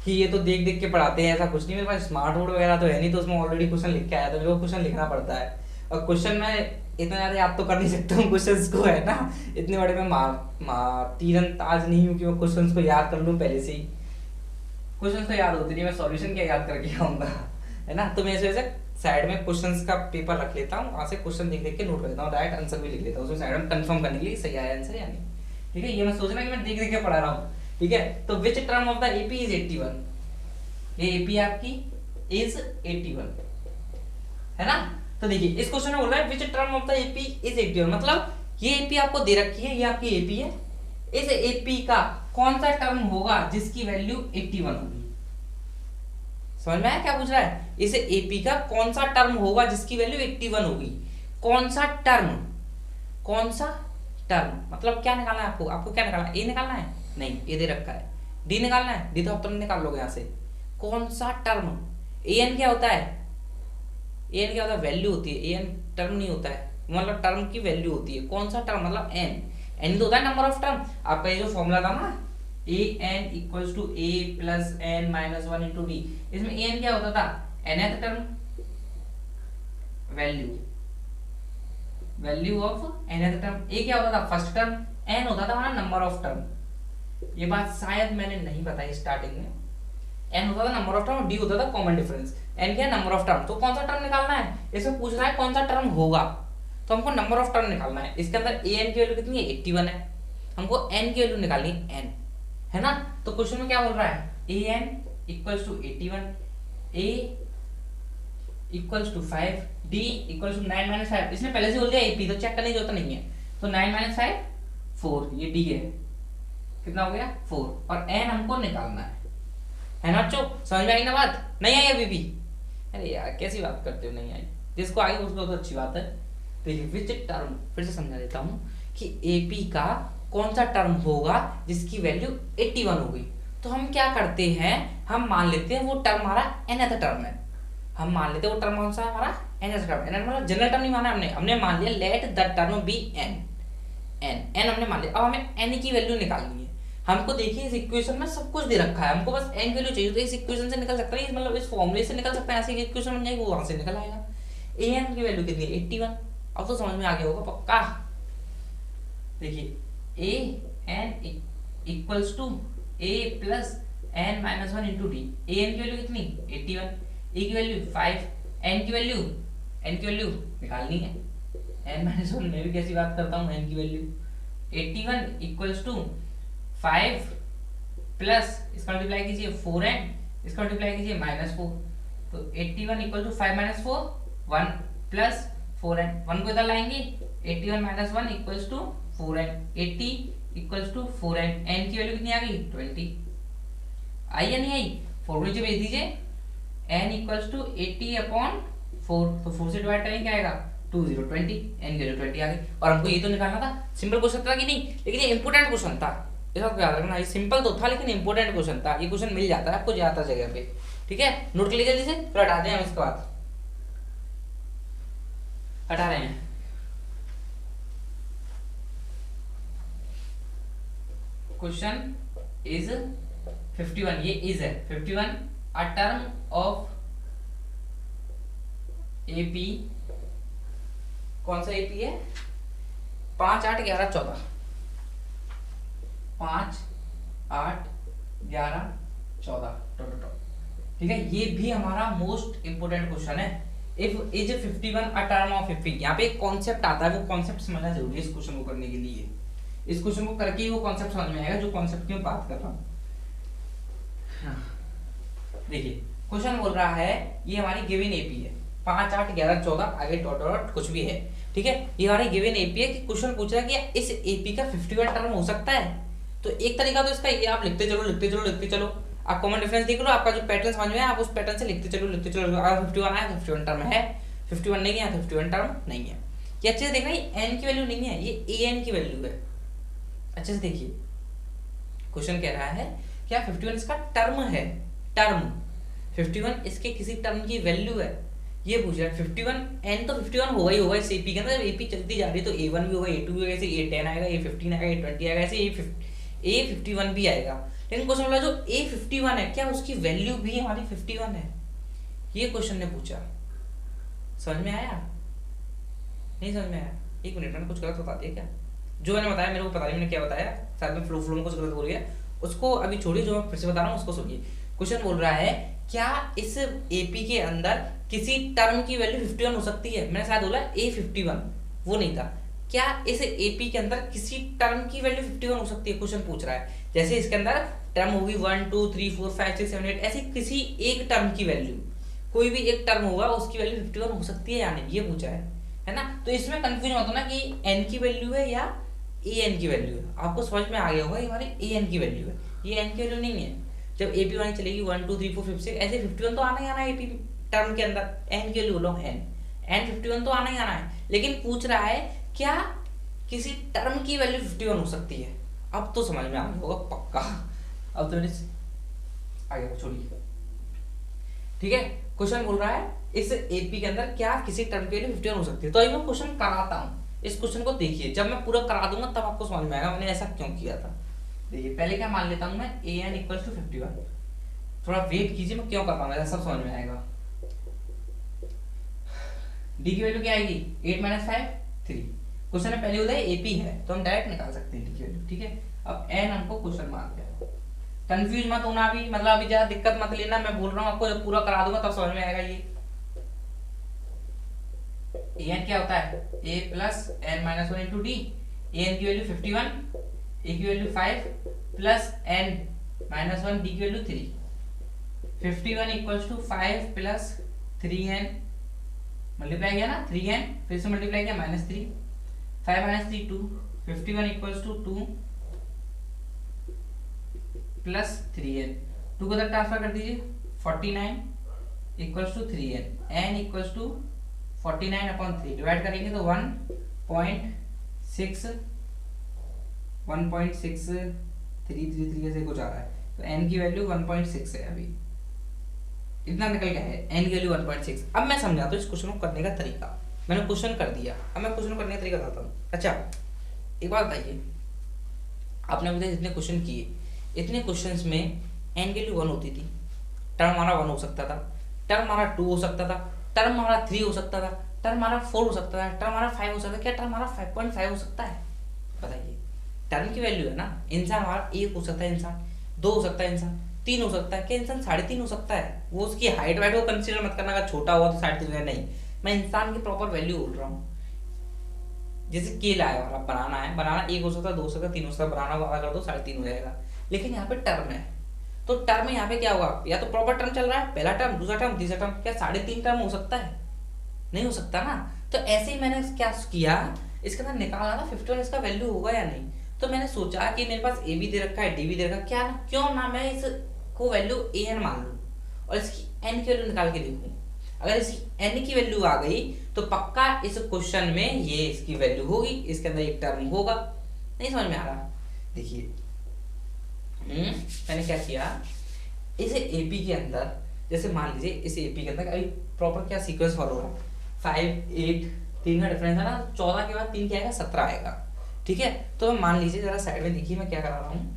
कि ये तो देख देख के पढ़ाते हैं, ऐसा कुछ नहीं, मेरे पास स्मार्ट बोर्ड वगैरह तो है नहीं, तो उसमें ऑलरेडी क्वेश्चन लिख के आया, तो मेरे को क्वेश्चन लिखना पड़ता है, और क्वेश्चन में इतना ज़्यादा याद तो कर नहीं सकता हूँ क्वेश्चंस को, है ना, इतने बड़े मैं तीरंदाज नहीं हूँ कि मैं क्वेश्चंस को याद कर लूँ पहले से ही, क्वेश्चन तो याद होते नहीं, मैं सॉल्यूशन क्या याद करके आऊँगा, है ना। तो मैं इस वजह से साइड में क्वेश्चंस का पेपर रख लेता हूँ, वहाँ से क्वेश्चन देख देख के नोट कर लेता हूँ, डायरेक्ट आंसर भी लिख लेता हूँ उसमें साइड में कंफर्म करने के लिए सही आया आंसर या नहीं, ठीक है। ये मैं सोचना कि मैं देख देख के पढ़ा रहा हूँ, ठीक है। तो which term of the AP is 81, ये एपी आपकी इज 81, है ना। तो देखिए इस क्वेश्चन में बोल रहा है which term of the AP is 81, मतलब ये एपी आपको दे रखी है, ये आपकी एपी है, इस एपी का कौन सा टर्म होगा जिसकी वैल्यू 81 होगी, समझ में आया क्या पूछ रहा है, इस एपी का कौन सा टर्म होगा जिसकी वैल्यू 81 होगी, कौन सा टर्म, कौन सा टर्म, मतलब क्या निकालना है आपको, आपको क्या निकालना है, ए निकालना है, नहीं ए दे रखा है, डी निकालना है, डी तो आप तुरंत निकाल लोगे यहाँ से, कौन सा टर्म, ए एन क्या होता है, ए एन क्या होता है, वैल्यू होती है, ए एन टर्म नहीं होता है, मतलब टर्म की वैल्यू होती है, कौन सा टर्म मतलब एन, एन तो होता है नंबर ऑफ टर्म, आपका ये जो फॉर्मूला था ना A N equals to A plus N minus 1 into D, इसमें ए एन क्या होता था, nth term, value of nth term, A क्या होता था फर्स्ट टर्म, एन होता था हमारा नंबर ऑफ टर्म, ये बात शायद मैंने नहीं बताई स्टार्टिंग में, एन होता था नंबर ऑफ टर्म, डी होता था कॉमन डिफरेंस, एन क्या नंबर ऑफ टर्म, तो कौन सा टर्म निकालना है, इसमें पूछ रहा है कौन सा टर्म होगा, तो हमको नंबर ऑफ टर्म निकालना है, इसके अंदर ए एन की वैल्यू कितनी है 81 है, हमको एन की वैल्यू निकालनी है एन, है ना। तो क्वेश्चन में क्या बोल रहा है, A N equals to 81, A equals to 5, D equals to 9 minus 5, इसने पहले से बोल दिया एपी, तो चेक करने की जरूरत नहीं है, तो 9 माइनस 5 4, ये डी है, कितना हो गया 4, और एन हमको निकालना है ना बच्चों, समझ में आई ना बात, नहीं आई अभी भी, अरे यार कैसी बात करते हो, नहीं आई, जिसको आई उसको तो अच्छी बात है। तो ये विच टर्म, फिर से समझा देता हूँ कि एपी का कौन सा टर्म होगा जिसकी वैल्यू 81 होगी, तो हम क्या करते हैं, हम मान लेते हैं वो टर्म हमारा nth टर्म है, हम मान लेते हैं वो टर्म कौन सा है हमारा nth टर्म, nth मतलब जनरल टर्म नहीं माना हमने, हमने मान लिया let the term be n, n हमने मान लिया, अब हमें n की वैल्यू निकालनी है, हमको देखिए इस इक्वेशन में सब कुछ दे रखा है, हमको बस n की वैल्यू चाहिए, तो इस इक्वेशन से निकल सकता है, मतलब इस फॉर्मूले से निकल सकता है, ऐसे इक्वेशन बन जाएगी वो वहां से निकल आएगा, an की वैल्यू कितनी है 81, अब तो समझ में आ गया होगा पक्का। देखिए A N equals to A plus N minus 1 into D, A N की वैल्यू कितनी 81, ए की वैल्यू 5, एन की वैल्यू निकालनी है, एन माइनस 1 में भी कैसी बात करता हूँ, एन की वैल्यू 81 इक्वल्स टू 5 प्लस इसका मल्टीप्लाई कीजिए 4n, इसका मल्टीप्लाई कीजिए -4, तो 81 इक्वल टू 5 - 4 1 प्लस 4n, 1 को इधर लाएंगे 81 - 1 equals to 4n, 80 equals to 4n, n की वैल्यू कितनी आ गई 20, आई या नहीं आई, फॉर्मूले से भेज दीजिए n इक्वल्स टू 80/4, तो 4 से डिवाइड करेंगे क्या आएगा 2020, n की वैल्यू 20 आ गई। और हमको ये तो निकालना था, सिंपल क्वेश्चन था कि नहीं, लेकिन ये इंपोर्टेंट क्वेश्चन था, इस बात को याद रखना, ये सिंपल तो था लेकिन इंपोर्टेंट क्वेश्चन था, ये क्वेश्चन मिल जाता है आपको ज्यादा जगह पे, ठीक है, नोट कर लीजिए जल्दी से, फिर हटा दें हम इसके बाद, हटा रहे हैं। क्वेश्चन इज 51, ये इज है 51, अ टर्म ऑफ एपी, कौन सा एपी है 5 8 11 14, 5 8 11 14, ठीक है, ये भी हमारा मोस्ट इंपोर्टेंट क्वेश्चन है। If is 51 a term of AP, यहाँ पे एक कॉन्सेप्ट आता है, वो कॉन्सेप्ट समझना जरूरी है इस क्वेश्चन को करने के लिए, इस क्वेश्चन को करके ही वो कॉन्सेप्ट समझ में आएगा जो कॉन्सेप्ट की मैं बात कर रहा हूँ। देखिए क्वेश्चन बोल रहा है ये हमारी गिवन एपी है 5 8 11 14, आगे डॉट डॉट कुछ भी है, ठीक है, ये हमारी गिवन एपी है कि क्वेश्चन पूछ रहा है कि इस एपी का 51 टर्म हो सकता है। तो एक तरीका तो इसका ये, आप लिखते चलो लिखते चलो लिखते चलो, आप कॉमन डिफरेंस देख लो, आपका जो पैटर्न समझ में है आप उस पैटर्न से लिखते चलो लिखते चलो, अगर 51 आया 51 टर्म है, 51 नहीं है 51 टर्म नहीं है। ये अच्छे से देखना, ये एन की वैल्यू नहीं है, ये ए एन की वैल्यू है, अच्छे से देखिए, क्वेश्चन कह रहा है क्या 51 इसका टर्म है, टर्म 51 इसके किसी टर्म की वैल्यू है, ये पूछ रहा है 51, n तो 51 होगा ही होगा इस एपी के अंदर, जब एपी चलती जा रही है तो a1 भी होगा, a2 भी होगा, ऐसे a10 आएगा, a15 आएगा, a20 आएगा, ऐसे a51 भी आएगा। लेकिन क्वेश्चन बोला जो a51 है क्या उसकी वैल्यू भी हमारी 51 है, ये क्वेश्चन ने पूछा, समझ में आया नहीं समझ में आया, एक मिनट मैंने कुछ गलत बता दिया क्या, जो मैंने बताया मेरे को पता नहीं मैंने क्या बताया, शायद में फ्लो में कुछ गलत हो रही है, उसको अभी छोड़िए, जो मैं फिर से बता रहा हूँ उसको सुनिए। क्वेश्चन बोल रहा है क्या इस एपी के अंदर किसी टर्म की वैल्यू 51 हो सकती है, मैंने शायद बोला a51, वो नहीं था, क्या इस एपी के अंदर किसी टर्म की वैल्यू 51 हो सकती है, क्वेश्चन पूछ रहा है, जैसे इसके अंदर टर्म होगी 1 2 3 4 5 6 7 8, ऐसी किसी एक टर्म की वैल्यू, कोई भी एक टर्म होगा उसकी वैल्यू 51 हो सकती है या नहीं, ये पूछा है ना। तो इसमें कंफ्यूज मत होना कि n की वैल्यू है या an की वैल्यू है, आपको समझ में आ गया होगा ये हमारे an की वैल्यू है, ये n की वैल्यू नहीं है। जब एपी वाली चलेगी 1 2 3 4 5 6 ऐसे 51 तो आना ही आना है एपी टर्म के अंदर, n की वैल्यू बोलो n 51 तो आना ही आना है, लेकिन पूछ रहा है क्या किसी टर्म की वैल्यू 51 हो सकती है, अब तो समझ में आ गया होगा पक्का, अब तो आगे छोड़िए, ठीक है। क्वेश्चन बोल रहा है इस एपी के अंदर क्या किसी टर्म की वैल्यू 51 हो सकती है, तो अभी मैं क्वेश्चन कराता हूँ, इस क्वेश्चन को देखिए, जब मैं पूरा करा दूंगा तब आपको समझ में आएगा मैंने ऐसा क्यों किया था। देखिए पहले क्या मान लेता हूँ मैं an इक्वल्स टू 51, थोड़ा वेट कीजिए मैं क्यों कर रहा हूँ, ऐसा सब समझ में आएगा। d की वैल्यू क्या आएगी 8 - 5 3, क्वेश्चन में पहले बोला है एपी है तो हम डायरेक्ट निकाल सकते हैं d की वैल्यू, ठीक है। अब n हमको क्वेश्चन मान लिया, कंफ्यूज मत होना अभी, मतलब अभी ज्यादा दिक्कत मत लेना, मैं बोल रहा हूँ आपको, जब पूरा करा दूंगा तब समझ में आएगा। ये an क्या होता है a plus n minus 1 into D, an की वैल्यू 51, a की value 5 plus n minus 1, d की value 3, 51 equals to 5 plus 3n, multiply किया ना 3n, फिर से मल्टीप्लाई किया -3, 5 - 3 2, 51 इक्वल्स टू 2 प्लस 3n, 2 को इधर ट्रांसफर कर दीजिए 49 equals to 3n, n equals to 49/3 divide करेंगे तो 1.63333 ऐसे कुछ आ रहा है, तो n की वैल्यू 1.6 है, अभी इतना निकल गया है, n की वैल्यू 1.6। अब मैं समझाता हूँ इस क्वेश्चन को करने का तरीका, मैंने क्वेश्चन कर दिया, अब मैं क्वेश्चन करने का तरीका बताता हूँ। अच्छा एक बात बताइए, आपने अभी तक जितने क्वेश्चन किए इतने क्वेश्चंस में n की वैल्यू 1 होती थी, टर्म हमारा 1 हो सकता था, टर्म हमारा 2 हो सकता था, टर्म हमारा 3 हो सकता था, टर्म हमारा 4 हो सकता था, टर्म हमारा 5 हो सकता है, क्या टर्म हमारा 5.5 हो सकता है, बताइए। टर्म की वैल्यू है ना, इंसान हमारा 1 हो सकता है, इंसान 2 हो सकता है, इंसान 3 हो सकता है, क्या इंसान 3.5 हो सकता है, वो उसकी हाइट वाइट को कंसीडर मत करना, अगर छोटा हुआ तो 3.5 है, नहीं मैं इंसान की प्रॉपर वैल्यू बोल रहा हूँ। जैसे केला है और बनाना एक हो सकता है, दो हो सकता है, तीन हो सकता है, बनाना वाला कर दो 3.5 हो जाएगा। लेकिन यहाँ पे टर्म है, तो टर्म यहाँ पे क्या होगा, या तो प्रॉपर टर्म चल रहा है, पहला टर्म, दूसरा टर्म, तीसरा टर्म, क्या 3.5 टर्म हो सकता है? नहीं हो सकता ना। तो ऐसे ही मैंने क्या किया, इसके अंदर निकाला ना 51 इसका वैल्यू होगा या नहीं। तो मैंने सोचा कि मेरे पास ए भी दे रखा है, डी भी दे रखा है, क्या ना क्यों ना मैं इस को वैल्यू ए एन मान लूँ और इसकी एन की वैल्यू निकाल के देखूँ। अगर इसकी एन की वैल्यू आ गई तो पक्का इस क्वेश्चन में ये इसकी वैल्यू होगी, इसके अंदर एक टर्म होगा। नहीं समझ में आ रहा? देखिए मैंने क्या किया, इस एपी के अंदर जैसे मान लीजिए इस एपी के अंदर अभी प्रॉपर क्या सीक्वेंस फॉलो हो रहा है, 5 8 3 का डिफरेंस है ना, 14 के बाद 3 क्या आएगा, 17 आएगा। ठीक है, तो मान लीजिए जरा साइड में देखिए मैं क्या करा रहा हूँ।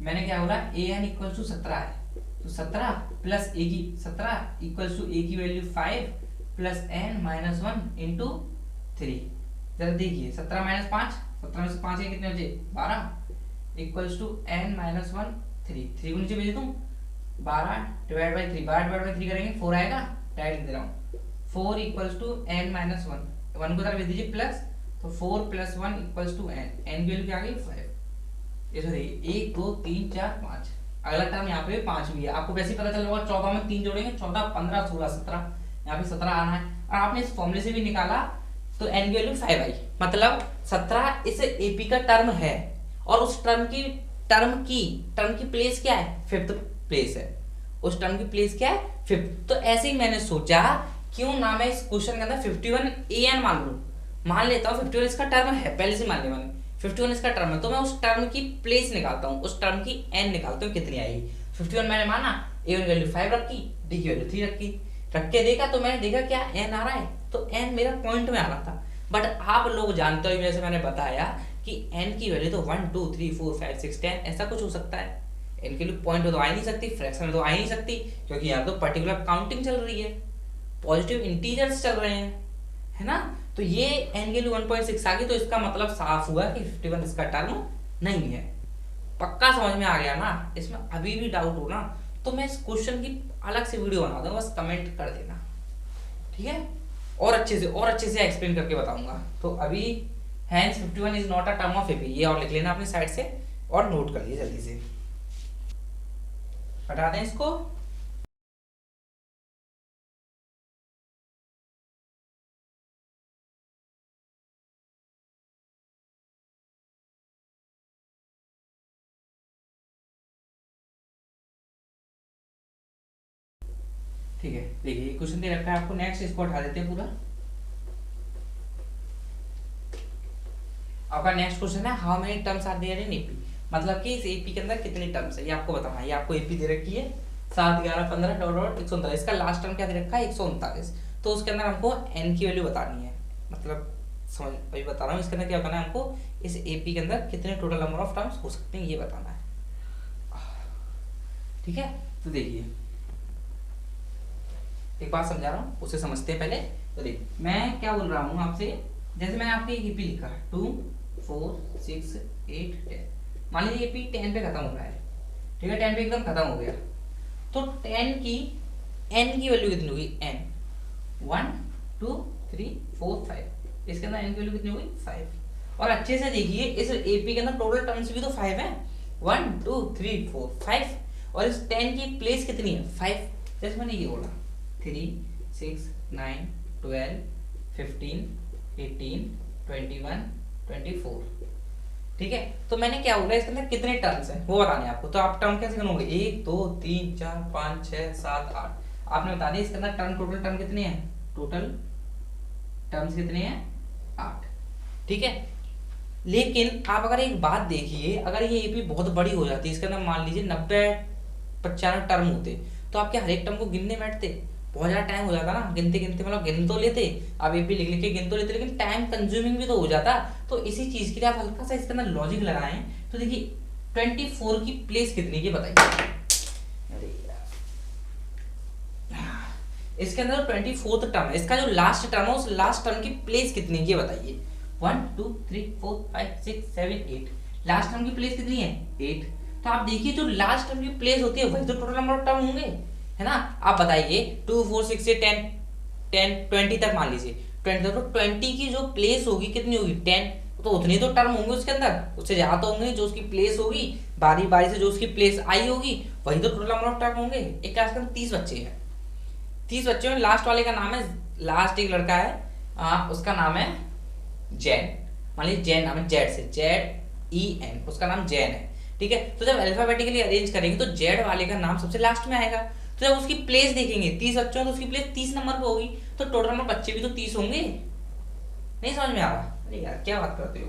मैंने क्या बोला, ए एन इक्वल टू 17 है, तो 17 प्लस ए की 17 इक्वल टू ए की value 5 plus N minus 1 into 3। जरा देखिए 17 माइनस 5, 17 में से 5 कितने बचे, 12 इक्वल्स टू एन माइनस 1 3 को नीचे भेज दूं, 12 डिवाइड बाई 3, 12 डिवाइड बाई 3 करेंगे 4 आएगा, डायरेक्ट लिख दे रहा हूँ 4 इक्वल्स टू एन माइनस 1 को तरफ भेज दीजिए प्लस, तो 4 प्लस 1 इक्वल्स टू एन की वैल्यू क्या आ गई 5। ये देखिए 1 2 3 4 5, अगला टर्म यहाँ पे 5 भी है, आपको वैसे ही पता चल रहा होगा 14 में 3 जोड़ेंगे 14 15 16 17, यहाँ पे 17 आना है। और आपने इस फॉर्मूले से भी निकाला तो एन की वैल्यू 5 आई, मतलब 17 इस एपी का टर्म है और उस टर्म की प्लेस क्या है, 5th प्लेस है, उस टर्म की प्लेस क्या है 5th। तो ऐसे ही मैंने सोचा क्यों ना मैं इस क्वेश्चन के अंदर 51 ए एन मान लूं, मान लेता हूँ 51 इसका टर्म है, पहले से मान लिया मैंने 51 इसका टर्म है, तो मैं उस टर्म की प्लेस निकालता हूँ, उस टर्म की एन निकालता हूँ कितनी आएगी। 51 मैंने माना, ए की वैल्यू 5 रखी, डी की वैल्यू 3 रखी, रख के देखा तो मैंने देखा क्या एन आ रहा है, तो एन मेरा पॉइंट में आ रहा था। बट आप लोग जानते हो जैसे मैंने बताया कि एन की वैल्यू तो 1 2 3 4 5 6 10 ऐसा कुछ हो सकता है, एन की वैल्यू पॉइंट में तो आ ही नहीं सकती, फ्रैक्शन में तो आ ही नहीं सकती, क्योंकि यहाँ तो पर्टिकुलर काउंटिंग चल रही है, पॉजिटिव इंटीजर्स चल रहे हैं, है ना। तो ये एन की वैल्यू 1.6 आ गई, तो इसका मतलब साफ हुआ कि 51 इसका टर्म नहीं है। पक्का समझ में आ गया ना? इसमें अभी भी डाउट हो ना तो मैं इस क्वेश्चन की अलग से वीडियो बना दूंगा, बस कमेंट कर देना, ठीक है, और अच्छे से एक्सप्लेन करके बताऊंगा। तो अभी hence 51 is not a term of AP, ये और लिख लेना अपने साइड से और नोट कर लीजिए जल्दी से, हटा दें इसको। ठीक है, देखिए क्वेश्चन दे रखा है आपको, नेक्स्ट इसको हटा देते हैं पूरा। आपका नेक्स्ट क्वेश्चन है how many terms are there in AP, मतलब कि इस एपी के अंदर कितनी टर्म्स है ये आपको बताना है। ये आपको एपी दे रखी है 7 11 15 डॉट डॉट 139, इसका लास्ट टर्म क्या दे रखा है 139, तो उसके अंदर हमको एन की वैल्यू बतानी है, मतलब समझ अभी बता रहा हूँ, इसके अंदर क्या बताना है हमको, इस एपी के अंदर कितने टोटल नंबर ऑफ टर्म्स हो सकते हैं ये बताना है, ठीक है। तो देखिए एक बात समझा रहा हूँ, उसे समझते हैं पहले। तो देखिए मैं क्या बोल रहा हूँ आपसे, जैसे मैंने आपके एक एपी लिखा 2 4 6 8 10, मान लीजिए एपी 10 पे खत्म हो रहा है, ठीक है, 10 पे एकदम खत्म हो गया, तो 10 की n की वैल्यू कितनी होगी, n 1 2 3 4 5, इसके अंदर n की वैल्यू कितनी होगी 5। और अच्छे से देखिए इस एपी के अंदर टोटल टर्म्स भी तो 5 है, 1 2 3 4 5, और इस 10 की प्लेस कितनी है 5, जैसे मैंने ये बोला 3 6 9 12 15 18 21 24, ठीक है। तो मैंने क्या बोला इसके अंदर कितने टर्म्स हैं वो बताने आपको, तो आप टर्म कैसे गिनोगे 1 2 3 4 5 6 7 8, आपने बता दिया इसके अंदर टर्म टोटल टर्म कितने हैं, टोटल टर्म्स कितने हैं 8, ठीक है। लेकिन आप अगर एक बात देखिए, अगर ये एपी बहुत बड़ी हो जाती है, इसके अंदर मान लीजिए 90 95 टर्म होते, तो आपके हर एक टर्म को गिनने बैठते बहुत ज़्यादा टाइम हो जाता ना, गिनते गिनते मतलब गिन तो लेते, आप एपी लिख लिख के गिन तो लेते, लेकिन टाइम कंज्यूमिंग भी तो हो जाता। तो इसी चीज़ के लिए आप हल्का सा इसके अंदर लॉजिक लगाएं। तो देखिए 24 की प्लेस कितनी है ये बताइए, इसके अंदर 24th टर्म है, इसका जो लास्ट टर्म है उस लास्ट टर्म की प्लेस कितनी है ये बताइए, 1 2 3 4 5 6 7 8, लास्ट टर्म की प्लेस कितनी है 8। तो आप देखिए जो लास्ट टर्म की प्लेस होती है वही तो टोटल नंबर ऑफ टर्म होंगे, है ना। आप बताइए 2 4 6 से 10 10 20 तक मान लीजिए, 20, तो 20 की जो प्लेस होगी कितनी होगी 10, तो उतनी तो टर्म होंगे उसके अंदर, उससे ज्यादा तो होंगे। जो उसकी प्लेस होगी बारी बारी से, जो उसकी प्लेस आई होगी वही तो टोटल नंबर ऑफ टर्म होंगे। एक क्लास के अंदर 30 बच्चे हैं, 30 बच्चों में लास्ट वाले का नाम है, लास्ट एक लड़का है उसका नाम है जैन, मान लीजिए जैन नाम है, जेड से ZEN, उसका नाम जैन है, ठीक है। तो जब अल्फाबेटिकली अरेंज करेंगे तो जेड वाले का नाम सबसे लास्ट में आएगा। तो जब उसकी प्लेस देखेंगे 30 बच्चों में, तो उसकी प्लेस 30 नंबर पे होगी, तो टोटल नंबर बच्चे भी तो 30 होंगे। नहीं समझ में आ रहा? अरे यार क्या बात करते हो।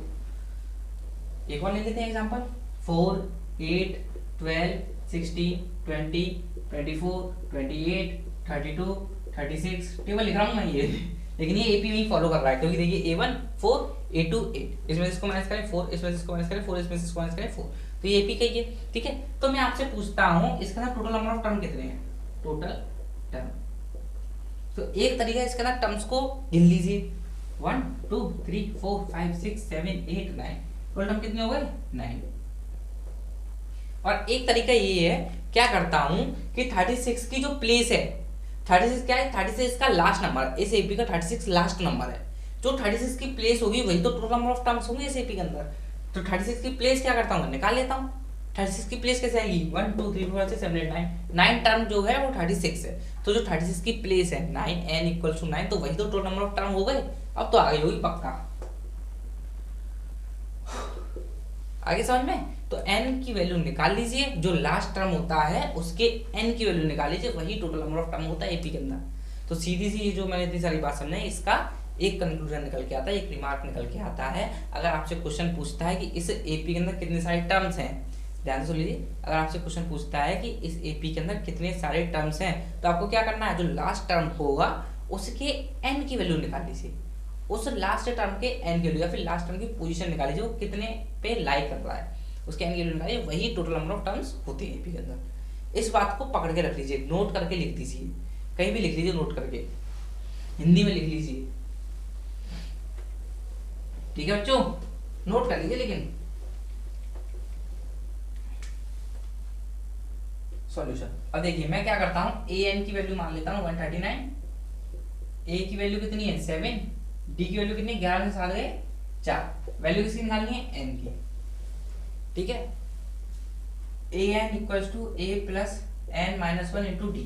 एक और ले लेते हैं एग्जांपल, 4, 8, 12, 16, 20, 24, 28, 32, 36, टेबल लिख रहा हूँ मैं ये लेकिन ये एपी वही फॉलो कर रहा है, क्योंकि देखिए A1 4, A2 8, इसमें से इसको माइनस करें 4, इसमें से इसको माइनस करें 4, इसमें से इसको माइनस करें 4, तो ये एपी का ही है, ठीक है। तो मैं आपसे पूछता हूँ इसका ना टोटल नंबर ऑफ टर्म कितने हैं, टोटल टर्म। तो एक तरीका है इसका ना टर्म्स को गिन लीजिए, 1 2 3 4 5 6 7 8 9, टोटल टर्म कितने हो गए 9। और एक तरीका ये है, क्या करता हूं कि 36 की जो प्लेस है, 36 क्या है, 36 का लास्ट नंबर, इस एपी का 36 लास्ट नंबर है, जो 36 की प्लेस होगी वही तो टोटल नंबर ऑफ टर्म्स होंगे इस एपी के अंदर। तो 36 की प्लेस क्या करता हूँ, निकाल लेता हूँ। 36 की प्लेस कैसे आएगी, 1 2 3 4 6 7 8 9, 9 टर्म जो है वो 36 है, तो जो 36 की प्लेस है 9 n = 9, तो वही तो टोटल नंबर ऑफ टर्म हो गए। अब तो आगे होगी पक्का, आगे समझ में। तो n की वैल्यू निकाल लीजिए, जो लास्ट टर्म होता है उसके n की वैल्यू निकाल लीजिए, वही टोटल नंबर ऑफ टर्म होता है एपी के अंदर। तो सीधी सी जो मैंने इतनी सारी बात समझाई, इसका एक कंक्लूजन निकल के आता है, एक रिमार्क निकल के आता है। अगर आपसे क्वेश्चन पूछता है कि इस एपी के अंदर कितने सारे टर्म्स हैं, ध्यान से सुन लीजिए, अगर आपसे क्वेश्चन पूछता है कि इस एपी के अंदर कितने सारे टर्म्स हैं, तो आपको क्या करना है, जो लास्ट टर्म होगा उसके n की वैल्यू निकाल लीजिए, उस लास्ट टर्म के n की वैल्यू या फिर लास्ट टर्म की पोजीशन निकाल लीजिए, वो कितने पे लाई कर रहा है, उसके n की वैल्यू निकालिए, वही टोटल नंबर ऑफ टर्म्स होती है एपी के अंदर। इस बात को पकड़ के रख लीजिए, नोट करके लिख दीजिए, कहीं भी लिख लीजिए नोट करके, हिंदी में लिख लीजिए, ठीक है बच्चों, नोट कर लीजिए। लेकिन सॉल्यूशन, अब देखिए मैं क्या करता हूँ, an की वैल्यू मान लेता हूँ 139, a की वैल्यू कितनी है 7, d की वैल्यू कितनी 11 से 7 गए 4, वैल्यू किसकी निकालनी है n की, ठीक है। an = a + n - 1 × d,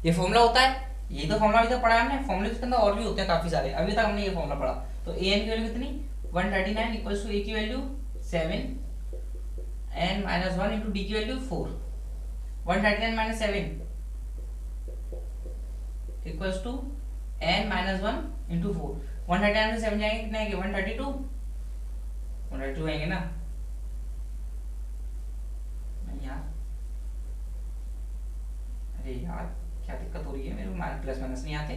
ये फॉर्मूला होता है, ये तो फॉर्मूला अभी तक पढ़ा है हमने, फॉर्मूले के अंदर और भी होते हैं काफी सारे, अभी तक हमने ये फॉर्मूला पढ़ा। तो an की वैल्यू कितनी 139 = a की वैल्यू 7, n - 1 × d की वैल्यू 4, 139 - 7 = n - 1 × 4, 139 से 7 जाएंगे कितने आएंगे 132, 132 आएंगे ना। यार अरे यार क्या दिक्कत हो रही है, मेरे को प्लस माइनस नहीं आते।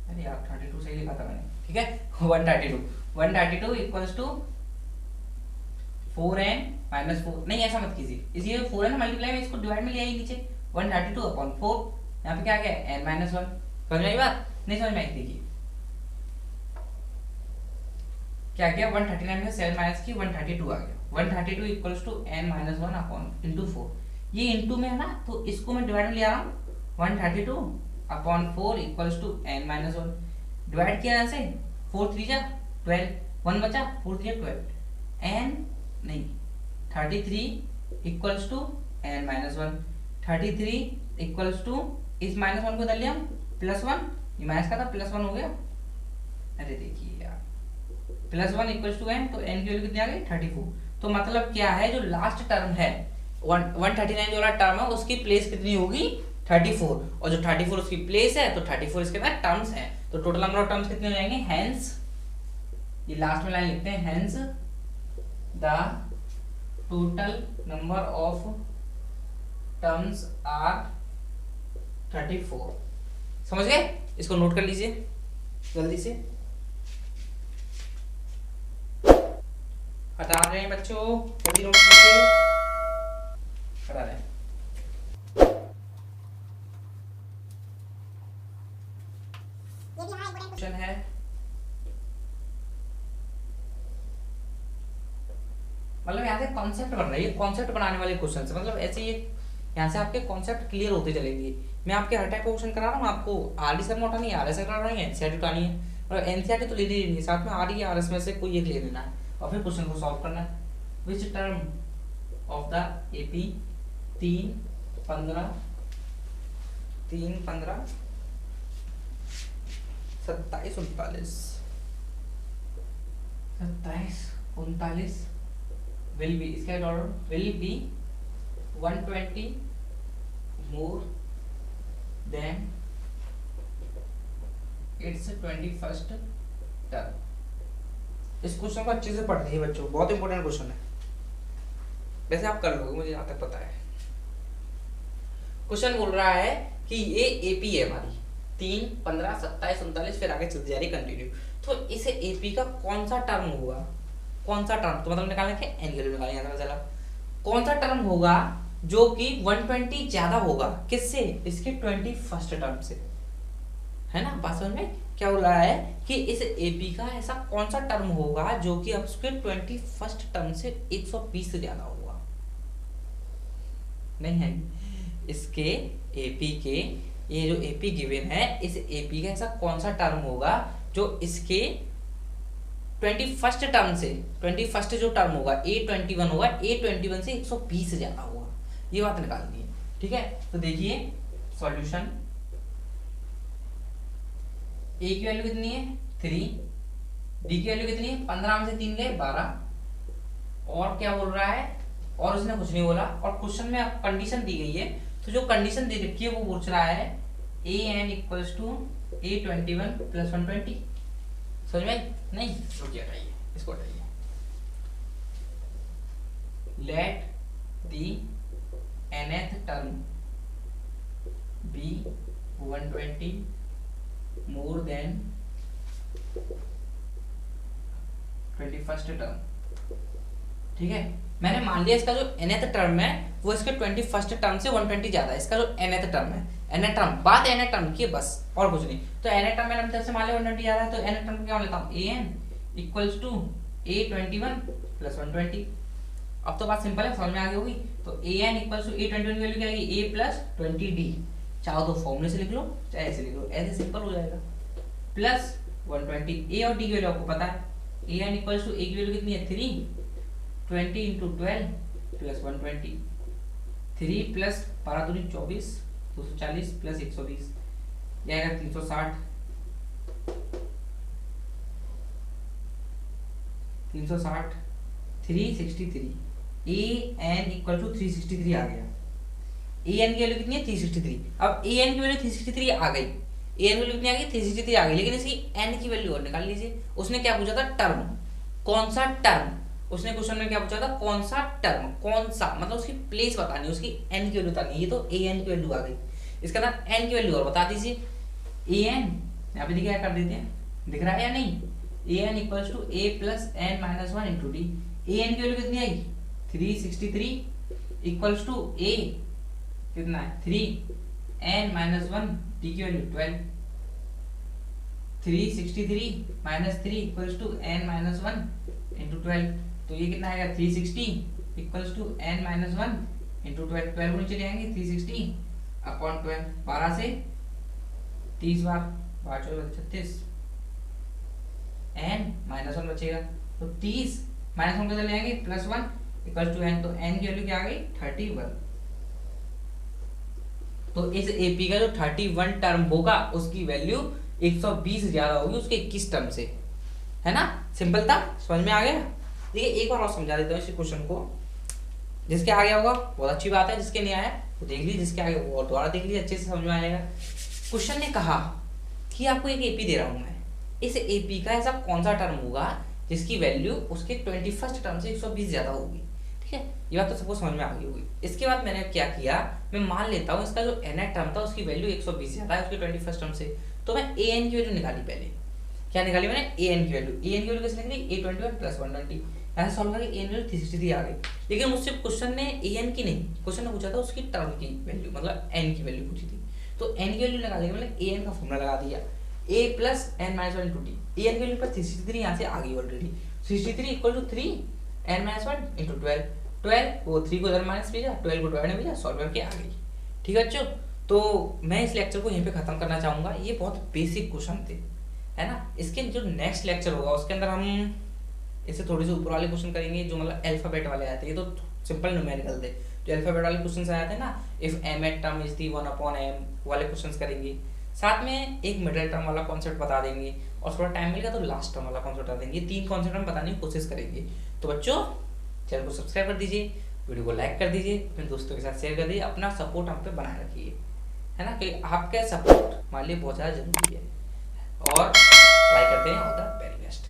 अरे यार 32 सही लिखा था मैंने, ठीक है 132 = 4n - 4, नहीं ऐसा मत कीजिए, इसलिए 4n मल्टीप्लाई में इसको डिवाइड में ले आइए नीचे, 132/4, यहाँ पे क्या गया n - 1, समझ में आई बात, नहीं समझ में आई, देखिए क्या गया 139 में 7 माइनस की 132 आ गया, 132 = n - 1 × 4, ये इंटू में है ना, तो इसको मैं डिवाइड में ले आ रहा हूँ, 132/4 = n - 1, डिवाइड किया ऐसे 4 3 जा 12, 1 बचा 4 3 12, n नहीं 33 = n - 1, 33 = इस -1 को इधर ले हम +1, ये माइनस का था +1 हो गया, अरे देखिए यार +1 = n, तो n की वैल्यू कितनी आ गई 34। तो मतलब क्या है, जो लास्ट टर्म है 139 जो वाला टर्म है उसकी प्लेस कितनी होगी 34, और जो 34 उसकी प्लेस है, तो 34 इसके अंदर टर्म्स है, तो टोटल नंबर ऑफ टर्म्स कितने हो जाएंगे, हेंस ये लास्ट में लाइन लिखते हैं, hence the total number of terms are 34। समझ गए, इसको नोट कर लीजिए जल्दी से, हटा रहे हैं बच्चों, जल्दी नोट कीजिए, हटा रहे हैं। क्वेश्चन है मतलब यहाँ से कॉन्सेप्ट बन रहा है, ये कॉन्सेप्ट बनाने वाले क्वेश्चन है, मतलब ऐसे ये यहाँ से आपके कॉन्सेप्ट क्लियर होते चलेंगे। मैं आपके हर टाइप का क्वेश्चन करा रहा हूँ, आपको आर डी सर उठानी है, आर एस करा रहा हूँ, एनसीईआरटी उठानी है, और एनसीईआरटी तो लेनी नहीं है, साथ में आर ई आर एस में से कोई एक ले लेना है और फिर क्वेश्चन को सॉल्व करना है। Which term of the AP 3, 15, 27, 39 will be, इसका order will be 120 more than its 21st term। इस क्वेश्चन को अच्छे से पढ़ लीजिए बच्चों, बहुत इंपॉर्टेंट क्वेश्चन है, वैसे आप कर लोगे मुझे जहां तक पता है। क्वेश्चन बोल रहा है कि ये एपी है हमारी 3, 15, 27, 39, फिर आगे चलती जा रही कंटिन्यू। तो इसे एपी का कौन सा टर्म होगा, कौन सा टर्म, तो मतलब निकालना है एन की वैल्यू निकालनी है, चला कौन सा टर्म होगा जो कि 120 ज्यादा होगा, किससे, इसके 21st टर्म से, है ना। बात समझ में क्या हो रहा है कि इस एपी का ऐसा कौन सा टर्म होगा जो कि अब उसके 21st टर्म से 120 से ज्यादा होगा, नहीं है इसके एपी के, ये जो एपी गिवन है इस एपी का ऐसा कौन सा टर्म होगा जो इसके 21st टर्म से, 21st जो टर्म होगा A21 होगा, A21 से 120 से ज्यादा होगा, ये बात निकालनी है, ठीक है। तो देखिए सॉल्यूशन, ए की वैल्यू कितनी है 3, डी की वैल्यू कितनी है 15 में से 3 गए 12, और क्या बोल रहा है, और उसने कुछ नहीं बोला, और क्वेश्चन में कंडीशन दी गई है, तो जो कंडीशन दे रखी है वो पूछ रहा है an equals to A21 plus 120, समझ में नहीं, रुकिए हटाइए इसको, हटाइए। Let the nth term be 120 more than 21st term, ठीक है। मैंने मान लिया इसका जो nth टर्म है वो इसके 21st टर्म से 120 ज्यादा है, इसका जो nth टर्म है, nth टर्म बात nth टर्म की है बस, और कुछ नहीं। तो nth टर्म मैंने तरफ से मान लिया 120 ज्यादा है, तो nth टर्म क्या लेता हूं an equals to A21 plus 120। अब तो बात सिंपल है, समझ में आ गई होगी। तो an इक्वल्स टू A21 की वैल्यू क्या आएगी a प्लस 20d, चाहो तो फॉर्मूले से लिख लो चाहे ऐसे लिख लो, ऐसे सिंपल हो जाएगा, प्लस 120। a और d की वैल्यू आपको पता है, an इक्वल्स टू a की वैल्यू कितनी है 3, 20 इंटू 12 प्लस 120, 3 प्लस 12 दूनी 24, 240 प्लस 120, यह आएगा 360, 363, an इक्वल टू 363 आ गया, an की वैल्यू कितनी है 363। अब an की वैल्यू 363 आ गई, an की वैल्यू कितनी आ गई 363 आ गई, लेकिन इसकी n की वैल्यू और निकाल लीजिए। उसने क्या पूछा था टर्म, कौन सा टर्म, उसने क्वेश्चन में क्या पूछा था कौन सा टर्म, कौन सा मतलब उसकी प्लेस बतानी, उसकी n की वैल्यू बतानी, ये तो an की वैल्यू आ गई, इसका ना n की वैल्यू और बता दीजिए। an यहाँ पे दिखा कर देते हैं, दिख रहा है या नहीं, an equals to a plus n minus 1 into D, an की वैल्यू कितनी आई 363 इक्वल्स टू a कितना है 3 n माइनस 1, डी की value 12, 363 minus 3 equals to n minus 1 into 12, तो ये कितना आएगा 360 equals to n minus 1 into 12, 12 नीचे ले आएंगे 360 अपॉन 12, 12 से 30 बार 36 n माइनस 1 बचेगा, तो 30 माइनस 1 कैसे ले आएंगे प्लस 1 इक्वल्स टू n, तो n की वैल्यू क्या आ गई 31। तो इस एपी का जो 31 टर्म होगा उसकी वैल्यू 120 ज्यादा होगी उसके 21 टर्म से, है ना। सिंपल था, समझ में आ गया। देखिए एक बार और समझा देता हूँ इस क्वेश्चन को, जिसके आ गया होगा बहुत अच्छी बात है, जिसके नहीं आया तो देख लीजिए, जिसके आगे वो दोबारा देख लीजिए, अच्छे से समझ में आएगा। क्वेश्चन ने कहा कि आपको एक एपी दे रहा हूं मैं, इस एपी का ऐसा कौन सा टर्म होगा जिसकी वैल्यू उसके 21st टर्म से 120 ज्यादा होगी, ठीक है। ये बात तो सबको समझ में आ गई होगी। इसके बाद मैंने क्या किया, मैं मान लेता हूँ इसका जो nth टर्म था उसकी वैल्यू 120 ज्यादा है उसके 21st टर्म से, तो मैं an की वैल्यू निकाली, पहले क्या निकाली मैंने an की वैल्यू, an की वैल्यू कैसे निकली A21 प्लस 120, ऐसा सॉल्व करके an वैल्यू 363 आ गई। लेकिन मुझसे क्वेश्चन ने an की नहीं, क्वेश्चन ने पूछा था उसकी टर्म की वैल्यू, मतलब n की वैल्यू पूछी थी, तो n की वैल्यू निकालने के मैंने an का फॉर्मूला लगा दिया, a plus n minus 1 into D, an की वैल्यू पर 363 यहाँ से आ गई already, 63 equal to 3 n minus 1 into 12, 12 वो 3 को इधर माइनस भेजा, 12 को डिवाइड में भेजा, सॉल्व करके आ गई। ठीक है बच्चों, तो मैं इस लेक्चर को यहीं पे खत्म करना चाहूंगा। ये बहुत बेसिक क्वेश्चन थे, है ना। इसके जो नेक्स्ट लेक्चर होगा उसके अंदर हम इससे थोड़ी सी ऊपर वाले क्वेश्चन करेंगे, जो मतलब अल्फाबेट वाले आते हैं। ये तो सिंपल न्यूमेरिकल थे, जो अल्फाबेट वाले क्वेश्चन आए थे ना, if m at term is the 1/m वाले क्वेश्चन करेंगे। साथ में एक मिडिल टर्म वाला कॉन्सेप्ट बता देंगे, और थोड़ा टाइम मिलेगा तो लास्ट टर्म वाला कॉन्सेप्ट बता देंगे। 3 कॉन्सेप्ट हम बताने की कोशिश करेंगे। तो बच्चों चैनल को सब्सक्राइब कर दीजिए, वीडियो को लाइक कर दीजिए, अपने दोस्तों के साथ शेयर कर दीजिए, अपना सपोर्ट हम पे बनाए रखिए, है ना, कि आपका सपोर्ट हमारे लिए बहुत ज़्यादा जरूरी है। और ट्राई करते हैं, ऑल द वेरी बेस्ट।